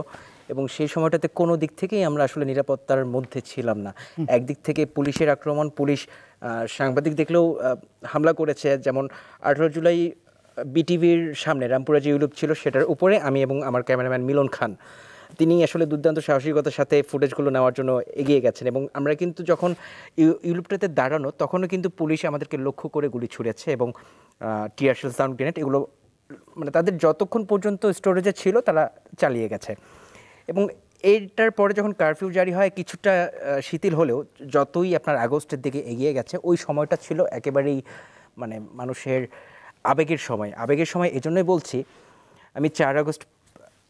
এবং সেই সময়টাতে কোনো দিক থেকেই আমরা আসলে নিরাপত্তার মধ্যে ছিলাম না। একদিক থেকে পুলিশের আক্রমণ, পুলিশ সাংবাদিক দেখলেও হামলা করেছে, যেমন 18 জুলাই বিটিভির সামনে রামপুরা যে ইউলুপ ছিল সেটার উপরে আমি এবং আমার ক্যামেরাম্যান মিলন খান, তিনি আসলে দুর্দান্ত সাহসিকতার সাথে ফুটেজগুলো নেওয়ার জন্য এগিয়ে গেছেন এবং আমরা কিন্তু যখন ইউলুপটাতে দাঁড়ানো তখনও কিন্তু পুলিশ আমাদেরকে লক্ষ্য করে গুলি ছুড়েছে এবং টিয়ারশেল, সাউন্ড গ্রেনেড, এগুলো মানে তাদের যতক্ষণ পর্যন্ত স্টোরেজে ছিল তারা চালিয়ে গেছে। এবং এইটার পরে যখন কারফিউ জারি হয় কিছুটা শিথিল হলেও যতই আপনার আগস্টের দিকে এগিয়ে গেছে ওই সময়টা ছিল একেবারেই মানে মানুষের আবেগের সময়। এজন্যই বলছি, আমি 4 আগস্ট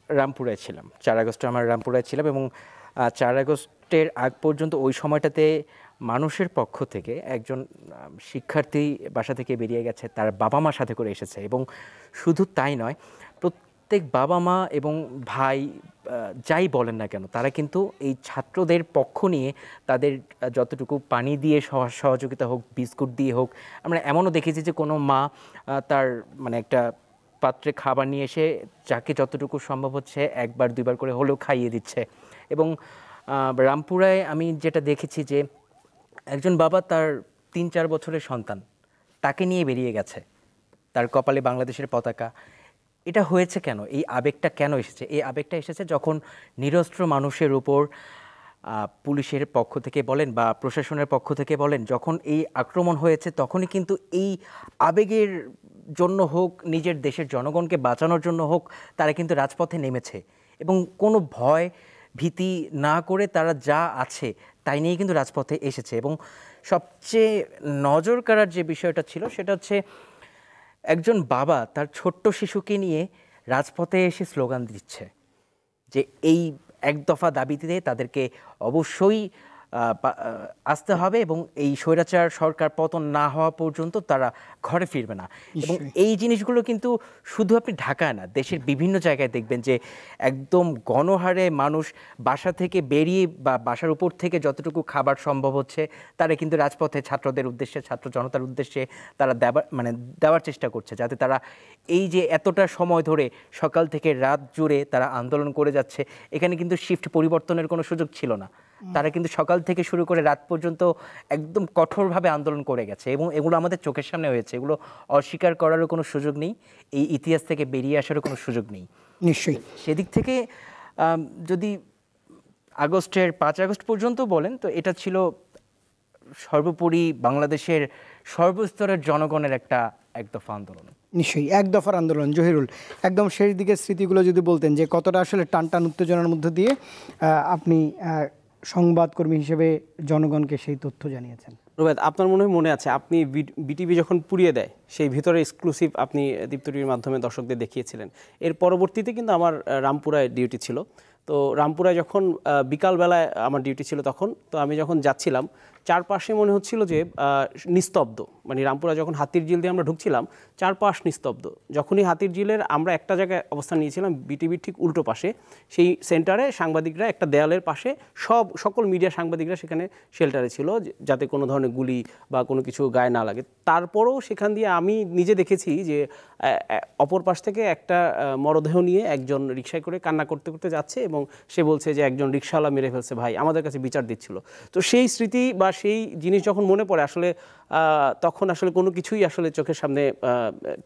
রামপুরায় ছিলাম, 4 আগস্ট আমার রামপুরায় ছিলাম এবং 4 আগস্টের আগ পর্যন্ত ওই সময়টাতে মানুষের পক্ষ থেকে একজন শিক্ষার্থী বাসা থেকে বেরিয়ে গেছে, তার বাবা মা সাথে করে এসেছে। এবং শুধু তাই নয়, প্রত্যেক বাবা মা এবং ভাই যাই বলেন না কেন তারা কিন্তু এই ছাত্রদের পক্ষ নিয়ে তাদের যতটুকু পানি দিয়ে সহযোগিতা হোক, বিস্কুট দিয়ে হোক, আমরা এমনও দেখেছি যে কোনো মা তার মানে একটা পাত্রে খাবার নিয়ে এসে যাকে যতটুকু সম্ভব হচ্ছে 1বার 2বার করে হলেও খাইয়ে দিচ্ছে। এবং রামপুরায় আমি যেটা দেখেছি যে একজন বাবা তার 3-4 বছরের সন্তান তাকে নিয়ে বেরিয়ে গেছে, তার কপালে বাংলাদেশের পতাকা। এটা হয়েছে কেন? এই আবেগটা কেন এসেছে? এই আবেগটা এসেছে যখন নিরস্ত্র মানুষের উপর পুলিশের পক্ষ থেকে বলেন বা প্রশাসনের পক্ষ থেকে বলেন, যখন এই আক্রমণ হয়েছে তখনই কিন্তু এই আবেগের জন্য হোক, নিজের দেশের জনগণকে বাঁচানোর জন্য হোক, তারা কিন্তু রাজপথে নেমেছে এবং কোনো ভয় ভীতি না করে তারা যা আছে তাই নিয়ে কিন্তু রাজপথে এসেছে। এবং সবচেয়ে নজর কাড়ার যে বিষয়টা ছিল সেটা হচ্ছে একজন বাবা তার ছোট্ট শিশুকে নিয়ে রাজপথে এসে স্লোগান দিচ্ছে যে এই এক দফা দাবিতে তাদেরকে অবশ্যই আসতে হবে এবং এই স্বৈরাচার সরকার পতন না হওয়া পর্যন্ত তারা ঘরে ফিরবে না। এবং এই জিনিসগুলো কিন্তু শুধু আপনি ঢাকায় না, দেশের বিভিন্ন জায়গায় দেখবেন যে একদম গণহারে মানুষ বাসা থেকে বেরিয়ে বা বাসার উপর থেকে যতটুকু খাবার সম্ভব হচ্ছে তারা কিন্তু রাজপথে ছাত্রদের উদ্দেশ্যে, ছাত্র জনতার উদ্দেশ্যে তারা দেওয়ার চেষ্টা করছে, যাতে তারা এই যে এতটা সময় ধরে সকাল থেকে রাত জুড়ে তারা আন্দোলন করে যাচ্ছে, এখানে কিন্তু শিফট পরিবর্তনের কোনো সুযোগ ছিল না। তারা কিন্তু সকাল থেকে শুরু করে রাত পর্যন্ত একদম কঠোরভাবে আন্দোলন করে গেছে এবং এগুলো আমাদের চোখের সামনে হয়েছে। এগুলো অস্বীকার করারও কোনো সুযোগ নেই, এই ইতিহাস থেকে বেরিয়ে আসারও কোনো সুযোগ নেই।
নিশ্চয়ই
সেদিক থেকে যদি 5 আগস্ট পর্যন্ত বলেন তো এটা ছিল সর্বোপরি বাংলাদেশের সর্বস্তরের জনগণের একটা একদফা আন্দোলন।
নিশ্চয়ই এক দফার আন্দোলন। জহিরুল, একদম শেষ দিকের স্মৃতিগুলো যদি বলতেন যে কতটা আসলে টান উত্তেজনার মধ্য দিয়ে আপনি সংবাদকর্মী হিসেবে জনগণকে সেই তথ্য জানিয়েছেন।
রুবায়েত, আপনার মনে আছে আপনি বিটিভি যখন পুড়িয়ে দেয় সেই ভিতরে এক্সক্লুসিভ আপনি দীপ্ত টিভির মাধ্যমে দর্শকদের দেখিয়েছিলেন। এর পরবর্তীতে কিন্তু আমার রামপুরায় ডিউটি ছিল। তো রামপুরায় যখন বিকালবেলায় আমার ডিউটি ছিল তখন তো আমি যখন যাচ্ছিলাম চারপাশে মনে হচ্ছিল যে নিস্তব্ধ, মানে রামপুরা যখন হাতির ঝিল দিয়ে আমরা ঢুকছিলাম চারপাশ নিস্তব্ধ। যখনই হাতির ঝিলের আমরা একটা জায়গায় অবস্থান নিয়েছিলাম বিটিভির ঠিক উল্টো পাশে, সেই সেন্টারে সাংবাদিকরা একটা দেয়ালের পাশে সকল মিডিয়া সাংবাদিকরা সেখানে শেল্টারে ছিল যাতে কোনো ধরনের গুলি বা কোনো কিছু গায়ে না লাগে। তারপরেও সেখান দিয়ে আমি নিজে দেখেছি যে অপর পাশ থেকে একটা মরদেহ নিয়ে একজন রিকশায় করে কান্না করতে করতে যাচ্ছে এবং সে বলছে যে একজন রিকশাওয়ালা মেরে ফেলছে ভাই, আমাদের কাছে বিচার দিচ্ছিল। তো সেই স্মৃতি বা সেই জিনিস যখন মনে পড়ে আসলে তখন আসলে কোনো কিছুই আসলে চোখের সামনে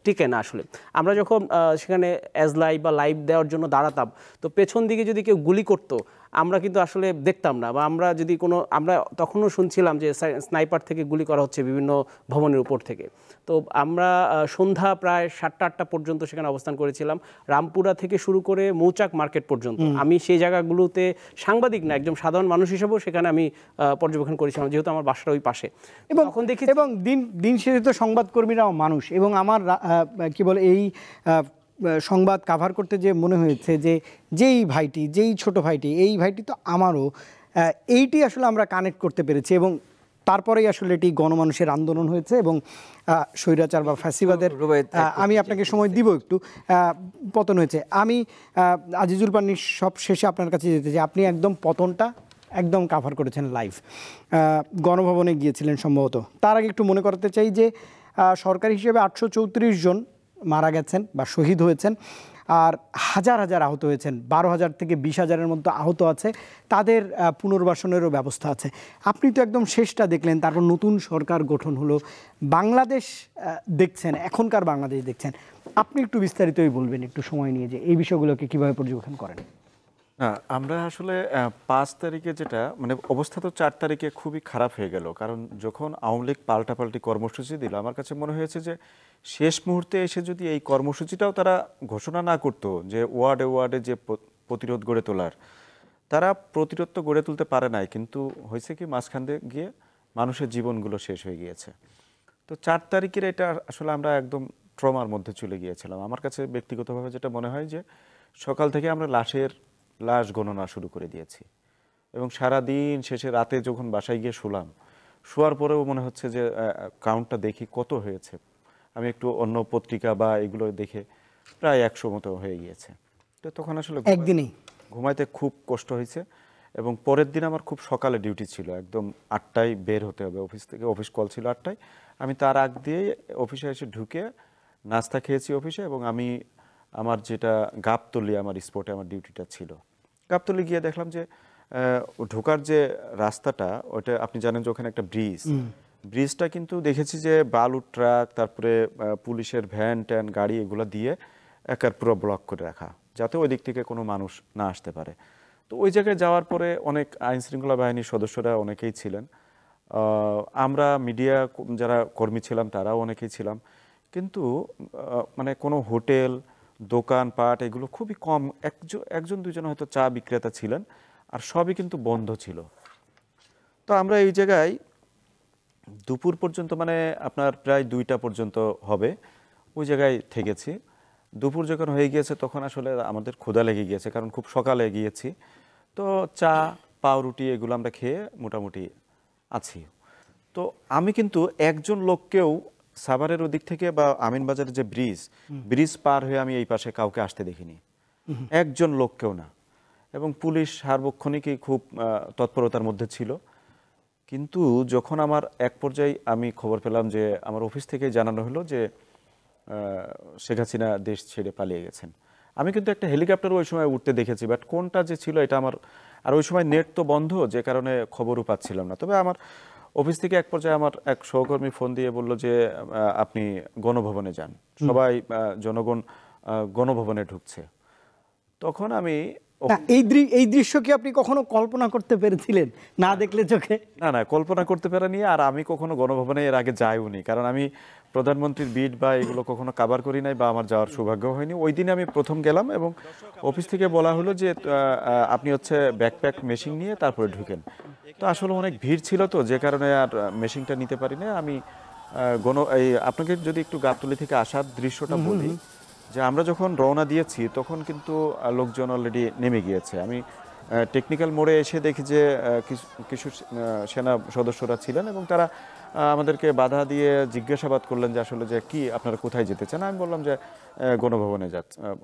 টিকে না। আসলে আমরা যখন সেখানে অ্যাজ লাইভ বা লাইভ দেওয়ার জন্য দাঁড়াতাম তো পেছন দিকে যদি কেউ গুলি করতো আমরা কিন্তু আসলে দেখতাম না, বা আমরা তখনও শুনছিলাম যে স্নাইপার থেকে গুলি করা হচ্ছে বিভিন্ন ভবনের উপর থেকে। তো আমরা সন্ধ্যা প্রায় 7টা-8টা পর্যন্ত সেখানে অবস্থান করেছিলাম, রামপুরা থেকে শুরু করে মৌচাক মার্কেট পর্যন্ত। আমি সেই জায়গাগুলোতে সাংবাদিক না, একদম সাধারণ মানুষ হিসেবেও সেখানে আমি পর্যবেক্ষণ করেছিলাম, যেহেতু আমার বাসার ওই পাশে।
এবং দিন শেষে তো সংবাদকর্মীরাও মানুষ, এবং আমার কি বলে এই সংবাদ কাভার করতে যে মনে হয়েছে যে যেই ছোট ভাইটি, এই ভাইটি তো আমারও, এইটি আসলে আমরা কানেক্ট করতে পেরেছি এবং তারপরেই আসলে এটি গণমানুষের আন্দোলন হয়েছে এবং স্বৈরাচার বা ফ্যাসিবাদের আমি আপনাকে সময় দিব একটু পতন হয়েছে। আমি আজিজুল পান্নির সব শেষে আপনার কাছে যেতে চাই, আপনি একদম পতনটা একদম কাভার করেছেন লাইভ, গণভবনে গিয়েছিলেন সম্ভবত। তার আগে একটু মনে করতে চাই যে সরকারি হিসেবে 834 জন মারা গেছেন বা শহীদ হয়েছেন আর হাজার হাজার আহত হয়েছেন, 12,000 থেকে 20,000-এর মধ্যে আহত আছে, তাদের পুনর্বাসনেরও ব্যবস্থা আছে। আপনি তো একদম শেষটা দেখলেন, তারপর নতুন সরকার গঠন হলো, বাংলাদেশ দেখছেন, এখনকার বাংলাদেশ দেখছেন, আপনি একটু বিস্তারিতই বলবেন একটু সময় নিয়ে যে এই বিষয়গুলোকে কীভাবে পর্যবেক্ষণ করেন।
না, আমরা আসলে ৫ তারিখে যেটা মানে অবস্থা তো ৪ তারিখে খুবই খারাপ হয়ে গেল, কারণ যখন আওয়ামী লীগ পাল্টাপাল্টি কর্মসূচি দিল আমার কাছে মনে হয়েছে যে শেষ মুহূর্তে এসে যদি এই কর্মসূচিটাও তারা ঘোষণা না করতো, যে ওয়ার্ডে ওয়ার্ডে যে প্রতিরোধ গড়ে তোলার, তারা প্রতিরোধ তো গড়ে তুলতে পারে নাই, কিন্তু হয়েছে কি মাঝখান দিয়ে গিয়ে মানুষের জীবনগুলো শেষ হয়ে গিয়েছে। তো ৪ তারিখের এটা আসলে আমরা একদম ট্রমার মধ্যে চলে গিয়েছিলাম। আমার কাছে ব্যক্তিগতভাবে যেটা মনে হয় যে সকাল থেকে আমরা লাশ গণনা শুরু করে দিয়েছি, এবং সারা দিন শেষে রাতে যখন বাসায় গিয়ে শোয়ার পরেও মনে হচ্ছে যে কাউন্টটা দেখি কত হয়েছে। আমি একটু অন্য পত্রিকা বা এগুলো দেখে প্রায় ১০০ মতো হয়ে গিয়েছে। তো তখন আসলে
একদিনেই
ঘুমাইতে খুব কষ্ট হয়েছে, এবং পরের দিন আমার খুব সকালে ডিউটি ছিল, একদম ৮টায় বের হতে হবে অফিস থেকে। অফিস কল ছিল ৮টায়, আমি তার আগ দিয়ে অফিসে এসে ঢুকে নাস্তা খেয়েছি অফিসে, এবং আমি আমার যেটা গাবতলী আমার স্পটে আমার ডিউটিটা ছিল, গাবতলী গিয়ে দেখলাম যে ঢোকার যে রাস্তাটা, ওটা আপনি জানেন যে ওখানে একটা ব্রিজটা কিন্তু দেখেছি যে বালুর ট্রাক, তারপরে পুলিশের ভ্যান ট্যান গাড়ি এগুলো দিয়ে একার পুরো ব্লক করে রাখা, যাতে ওই দিক থেকে কোনো মানুষ না আসতে পারে। তো ওই জায়গায় যাওয়ার পরে অনেক আইন শৃঙ্খলা বাহিনীর সদস্যরা অনেকেই ছিলেন, আমরা মিডিয়া যারা কর্মী ছিলাম তারাও অনেকেই ছিলাম, কিন্তু মানে কোনো হোটেল দোকানপাট এগুলো খুবই কম, একজন দুজন হয়তো চা বিক্রেতা ছিলেন, আর সবই কিন্তু বন্ধ ছিল। তো আমরা এই জায়গায় দুপুর পর্যন্ত, মানে আপনার প্রায় ২টা পর্যন্ত হবে, ওই জায়গায় থেকেছি। দুপুর যখন হয়ে গিয়েছে তখন আসলে আমাদের ক্ষুধা লেগে গিয়েছে, কারণ খুব সকালে গিয়েছি। তো চা পাউরুটি এগুলো আমরা খেয়ে মোটামুটি আছি। তো আমি কিন্তু একজন লোককেও সাভারের ওদিক থেকে বা আমিনবাজারের যে ব্রিজ পার হয়ে আমি এই পাশে কাউকে আসতে দেখিনি, একজন লোককেও না, এবং পুলিশ সার্বক্ষণিকই খুব তৎপরতার মধ্যে ছিল। কিন্তু যখন আমার এক পর্যায়ে আমি খবর পেলাম যে আমার অফিস থেকে জানানো হলো যে শেখ হাসিনা দেশ ছেড়ে পালিয়ে গেছেন, আমি কিন্তু একটা হেলিকপ্টার ওই সময় উঠতে দেখেছি, বাট কোনটা যে ছিল এটা আমার, আর ওই সময় নেট তো বন্ধ, যে কারণে খবরও পাচ্ছিলাম না। তবে আমার অফিস থেকে এক পর্যায়ে আমার এক সহকর্মী ফোন দিয়ে বলল যে আপনি গণভবনে যান, সবাই জনগণ গণভবনে ঢুকছে। তখন আমি
এই দৃশ্য কি আপনি কখনো কল্পনা করতে পেরেছিলেন, না দেখলে চোখে?
না, কল্পনা করতে পারিনি, আর আমি কখনো গণভবনে এর আগে যাইওনি, কারণ আমি প্রধানমন্ত্রীর বিট বা এগুলো কখনো কাভার করি নাই, বা আমার যাওয়ার সৌভাগ্য হয়নি। ওই দিনে আমি প্রথম গেলাম, এবং অফিস থেকে বলা হলো যে আপনি হচ্ছে ব্যাকপ্যাক মেশিন নিয়ে তারপরে ঢুকেন। তো আসলে অনেক ভিড় ছিল, তো যে কারণে আর মেশিনটা নিতে পারি না আমি। আপনাকে যদি একটু গাবতলী থেকে আসার দৃশ্যটা বলি, যে আমরা যখন রওনা দিয়েছি তখন কিন্তু লোকজন অলরেডি নেমে গিয়েছে। আমি টেকনিক্যাল মোড়ে এসে দেখি যে কিছু সেনা সদস্যরা ছিলেন, এবং তারা আমাদেরকে বাধা দিয়ে জিজ্ঞাসাবাদ করলেন যে আসলে যে কি আপনারা কোথায় যেতে চান। আমি বললাম যে গণভবনে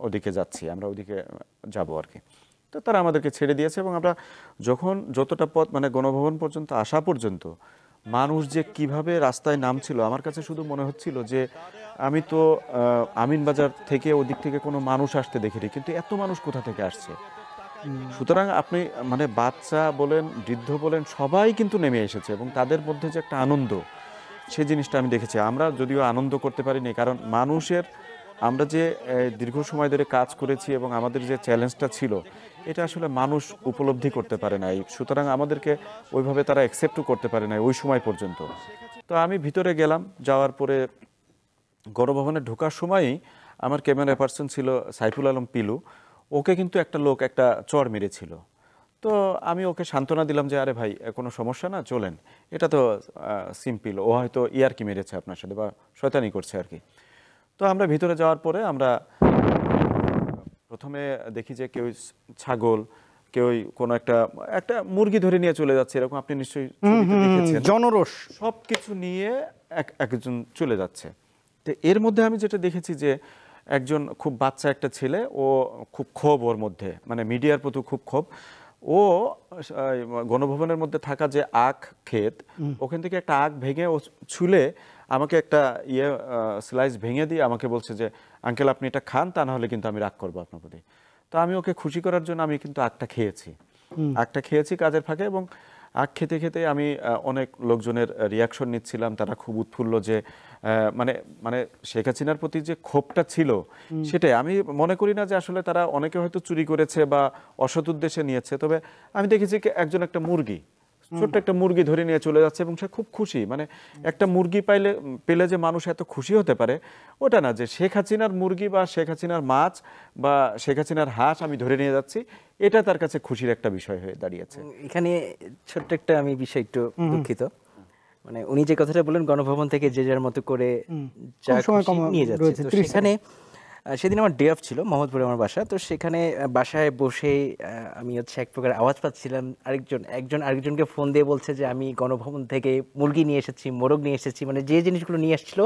ওদিকে যাচ্ছি, আমরা ওদিকে যাব আর কি। তো তারা আমাদেরকে ছেড়ে দিয়েছে, এবং আমরা যতটা পথ মানে গণভবন পর্যন্ত আসা পর্যন্ত মানুষ যে কিভাবে রাস্তায় নামছিল, আমার কাছে শুধু মনে হচ্ছিল যে আমি তো আমিনবাজার থেকে ওদিক থেকে কোনো মানুষ আসতে দেখিনি, কিন্তু এত মানুষ কোথা থেকে আসছে। সুতরাং আপনি মানে বাচ্চা বলেন বৃদ্ধ বলেন সবাই কিন্তু নেমে এসেছে, এবং তাদের মধ্যে যে একটা আনন্দ, সে জিনিসটা আমি দেখেছি। আমরা যদিও আনন্দ করতে পারিনি, কারণ আমরা যে দীর্ঘ সময় ধরে কাজ করেছি এবং আমাদের যে চ্যালেঞ্জটা ছিল, এটা আসলে মানুষ উপলব্ধি করতে পারে নাই, সুতরাং আমাদেরকে ওইভাবে তারা অ্যাকসেপ্টও করতে পারে নাই ওই সময় পর্যন্ত। তো আমি ভিতরে গেলাম, যাওয়ার পরে গণভবনে ঢোকার সময়ই আমার ক্যামেরা পার্সন ছিল সাইফুল আলম পিলু, ওকে কিন্তু একটা লোক একটা চড় মেরেছিল। তো আমি ওকে সান্ত্বনা দিলাম যে আরে ভাই কোনো সমস্যা না, চলেন, এটা তো সিম্পল, ও হয়তো ইয়ারকি মেরেছে আপনার সাথে বা শয়তানি করছে আর কি। তো আমরা ভিতরে যাওয়ার পরে আমরা প্রথমে দেখি যে কেউ ছাগল, কেউ কোনো একটা মুরগি ধরে নিয়ে চলে যাচ্ছে, এরকম আপনি নিশ্চয়ই দেখেছেন,
জনরোষ
সবকিছু নিয়ে একজন চলে যাচ্ছে। তো এর মধ্যে আমি যেটা দেখেছি যে একজন খুব বাচ্চা একটা ছেলে, ও খুব ক্ষোভ ওর মধ্যে, মানে মিডিয়ার প্রতি খুব ক্ষোভ। ও গণভবনের মধ্যে থাকা যে আখ ক্ষেত, ওখান থেকে একটা আখ ভেঙে ও ছুলে আমাকে একটা স্লাইস ভেঙে দিয়ে আমাকে বলছে যে আঙ্কেল আপনি এটা খান, তা না হলে কিন্তু আমি রাগ করবো আপনার প্রতি। তো আমি ওকে খুশি করার জন্য আমি কিন্তু আখটা খেয়েছি কাজের ফাঁকে, এবং আখ খেতে খেতে আমি অনেক লোকজনের রিয়াকশন নিচ্ছিলাম, তারা খুব উৎফুল্ল যে মানে মানে শেখ হাসিনার প্রতি যে ক্ষোভটা ছিল সেটাই। আমি মনে করি না যে আসলে তারা অনেকে হয়তো চুরি করেছে বা অসৎ উদ্দেশ্যে নিয়েছে, তবে আমি দেখেছি একজন একটা মুরগি, ছোট্ট একটা মুরগি ধরে নিয়ে চলে যাচ্ছে এবং সে খুব খুশি। মানে একটা মুরগি পেলে যে মানুষ এত খুশি হতে পারে ওটা না, যে শেখ হাসিনার মুরগি বা শেখ হাসিনার মাছ বা শেখ হাসিনার হাঁস আমি ধরে নিয়ে যাচ্ছি, এটা তার কাছে খুশির একটা বিষয় হয়ে দাঁড়িয়েছে।
এখানে ছোট্ট একটা আমি বিষয় একটু দুঃখিত, মানে উনি যে কথাটা বললেন গণভবন থেকে যে যার মতো করে যা খুশি নিয়ে যাচ্ছে, তো সেখানে সেদিন আমার ডে অফ ছিল, মোহাম্মদপুরে আমার বাসা, তো সেখানে বাসায় বসে আমি হচ্ছে এক প্রকার আওয়াজ পাচ্ছিলাম, একজন আরেকজনকে ফোন দিয়ে বলছে যে আমি গণভবন থেকে মুরগি নিয়ে এসেছি, মোরগ নিয়ে এসেছি, মানে যে জিনিসগুলো নিয়ে আসছিল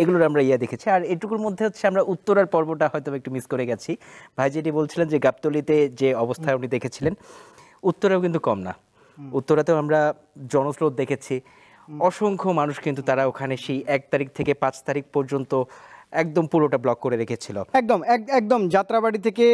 এগুলোর আমরা দেখেছি। আর এটুকুর মধ্যে হচ্ছে আমরা উত্তরার পর্বটা হয়তো একটু মিস করে গেছি। ভাই যেটি বলছিলেন যে গাবতলীতে যে অবস্থায় উনি দেখেছিলেন, উত্তরাও কিন্তু কম না, উত্তরাতেও আমরা জনস্রোত দেখেছি, অসংখ্য মানুষ কিন্তু তারা ওখানে সেই 1 তারিখ থেকে 5 তারিখ পর্যন্ত একদম পুরোটা ব্লক করে রেখেছিল।
একদম যাত্রাবাড়ি থেকে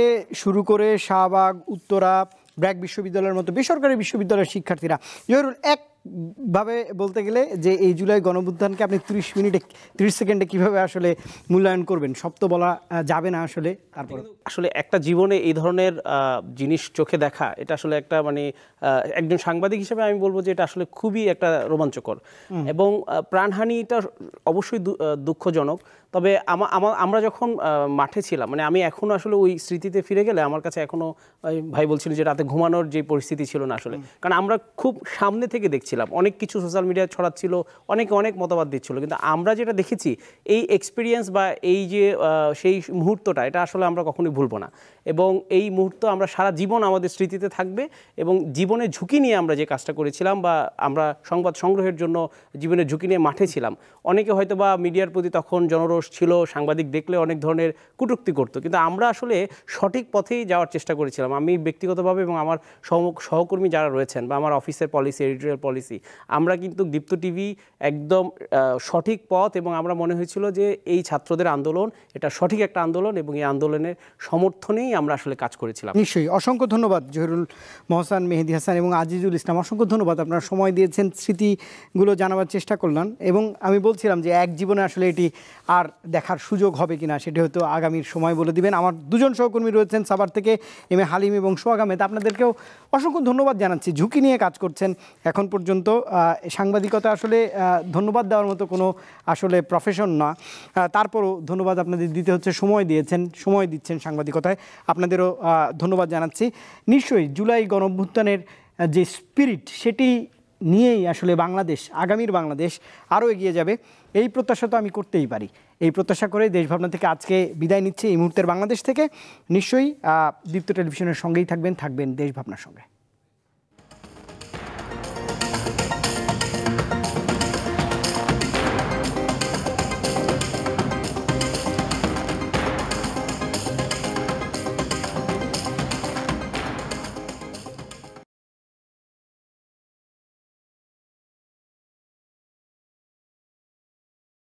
শুরু করে শাহবাগ, উত্তরা, ব্র্যাক বিশ্ববিদ্যালয়ের মতো বেসরকারি বিশ্ববিদ্যালয়ের শিক্ষার্থীরা, জহিরুল, একভাবে বলতে গেলে যে এই জুলাই গণঅভ্যুত্থানকে আপনি 30 সেকেন্ডে কিভাবে আসলে মূল্যায়ন করবেন? সব তো বলা যাবে না আসলে, তারপর
আসলে একটা জীবনে এই ধরনের জিনিস চোখে দেখা, এটা আসলে একটা মানে একজন সাংবাদিক হিসেবে আমি বলবো যে এটা আসলে খুবই একটা রোমাঞ্চকর এবং প্রাণহানিটা অবশ্যই দুঃখজনক। তবে আমরা যখন মাঠে ছিলাম, মানে আমি এখনও আসলে ওই স্মৃতিতে ফিরে গেলে আমার কাছে এখনও ভাই বলছিল যে রাতে ঘুমানোর যে পরিস্থিতি ছিল না আসলে, কারণ আমরা খুব সামনে থেকে দেখছিলাম, অনেক কিছু সোশ্যাল মিডিয়ায় ছড়াচ্ছিল, অনেক মতামত দিচ্ছিল, কিন্তু আমরা যেটা দেখেছি এই এক্সপিরিয়েন্স বা এই যে সেই মুহূর্তটা, এটা আসলে আমরা কখনোই ভুলবো না এবং এই মুহূর্ত আমরা সারা জীবন আমাদের স্মৃতিতে থাকবে। এবং জীবনের ঝুঁকি নিয়ে আমরা যে কাজটা করেছিলাম বা আমরা সংবাদ সংগ্রহের জন্য জীবনের ঝুঁকি নিয়ে মাঠে ছিলাম, অনেকে হয়তো বা মিডিয়ার প্রতি তখন জনরোষ ছিল, সাংবাদিক দেখলে অনেক ধরনের কটূক্তি করতো, কিন্তু আমরা আসলে সঠিক পথেই যাওয়ার চেষ্টা করেছিলাম। আমি ব্যক্তিগতভাবে এবং আমার সহকর্মী যারা রয়েছেন বা আমার অফিসের পলিসি, এডিটোরিয়াল পলিসি, আমরা কিন্তু দীপ্ত টিভি একদম সঠিক পথ, এবং আমরা মনে হয়েছিল যে এই ছাত্রদের আন্দোলন এটা সঠিক একটা আন্দোলন এবং এই আন্দোলনের সমর্থনেই আমরা আসলে কাজ করেছিলাম।
নিশ্চয়ই। অসংখ্য ধন্যবাদ জহিরুল মহসান, মেহেদী হাসান এবং আজিজুল ইসলাম, অসংখ্য ধন্যবাদ। আপনারা সময় দিয়েছেন, স্মৃতিগুলো জানাবার চেষ্টা করলেন এবং আমি বলছিলাম যে এক জীবনে আসলে এটি আর দেখার সুযোগ হবে কিনা সেটি হয়তো আগামীর সময় বলে দিবেন। আমার দুজন সহকর্মী রয়েছেন সাভার থেকে, এম এ হালিম এবং সোহাগ আহমেদ, আপনাদেরকেও অসংখ্য ধন্যবাদ জানাচ্ছি। ঝুঁকি নিয়ে কাজ করছেন এখন পর্যন্ত। সাংবাদিকতা আসলে ধন্যবাদ দেওয়ার মতো কোনো আসলে প্রফেশন না, তারপরও ধন্যবাদ আপনাদের দিতে হচ্ছে, সময় দিচ্ছেন সাংবাদিকতায়, আপনাদেরও ধন্যবাদ জানাচ্ছি। নিশ্চয়ই জুলাই গণঅভ্যুত্থানের যে স্পিরিট সেটি নিয়েই আসলে বাংলাদেশ, আগামীর বাংলাদেশ আরও এগিয়ে যাবে, এই প্রত্যাশা তো আমি করতেই পারি। এই প্রত্যাশা করে দেশভাবনা থেকে আজকে বিদায় নিচ্ছি এই মুহূর্তের বাংলাদেশ থেকে। নিশ্চয়ই দীপ্ত টেলিভিশনের সঙ্গেই থাকবেন দেশভাবনার সঙ্গে।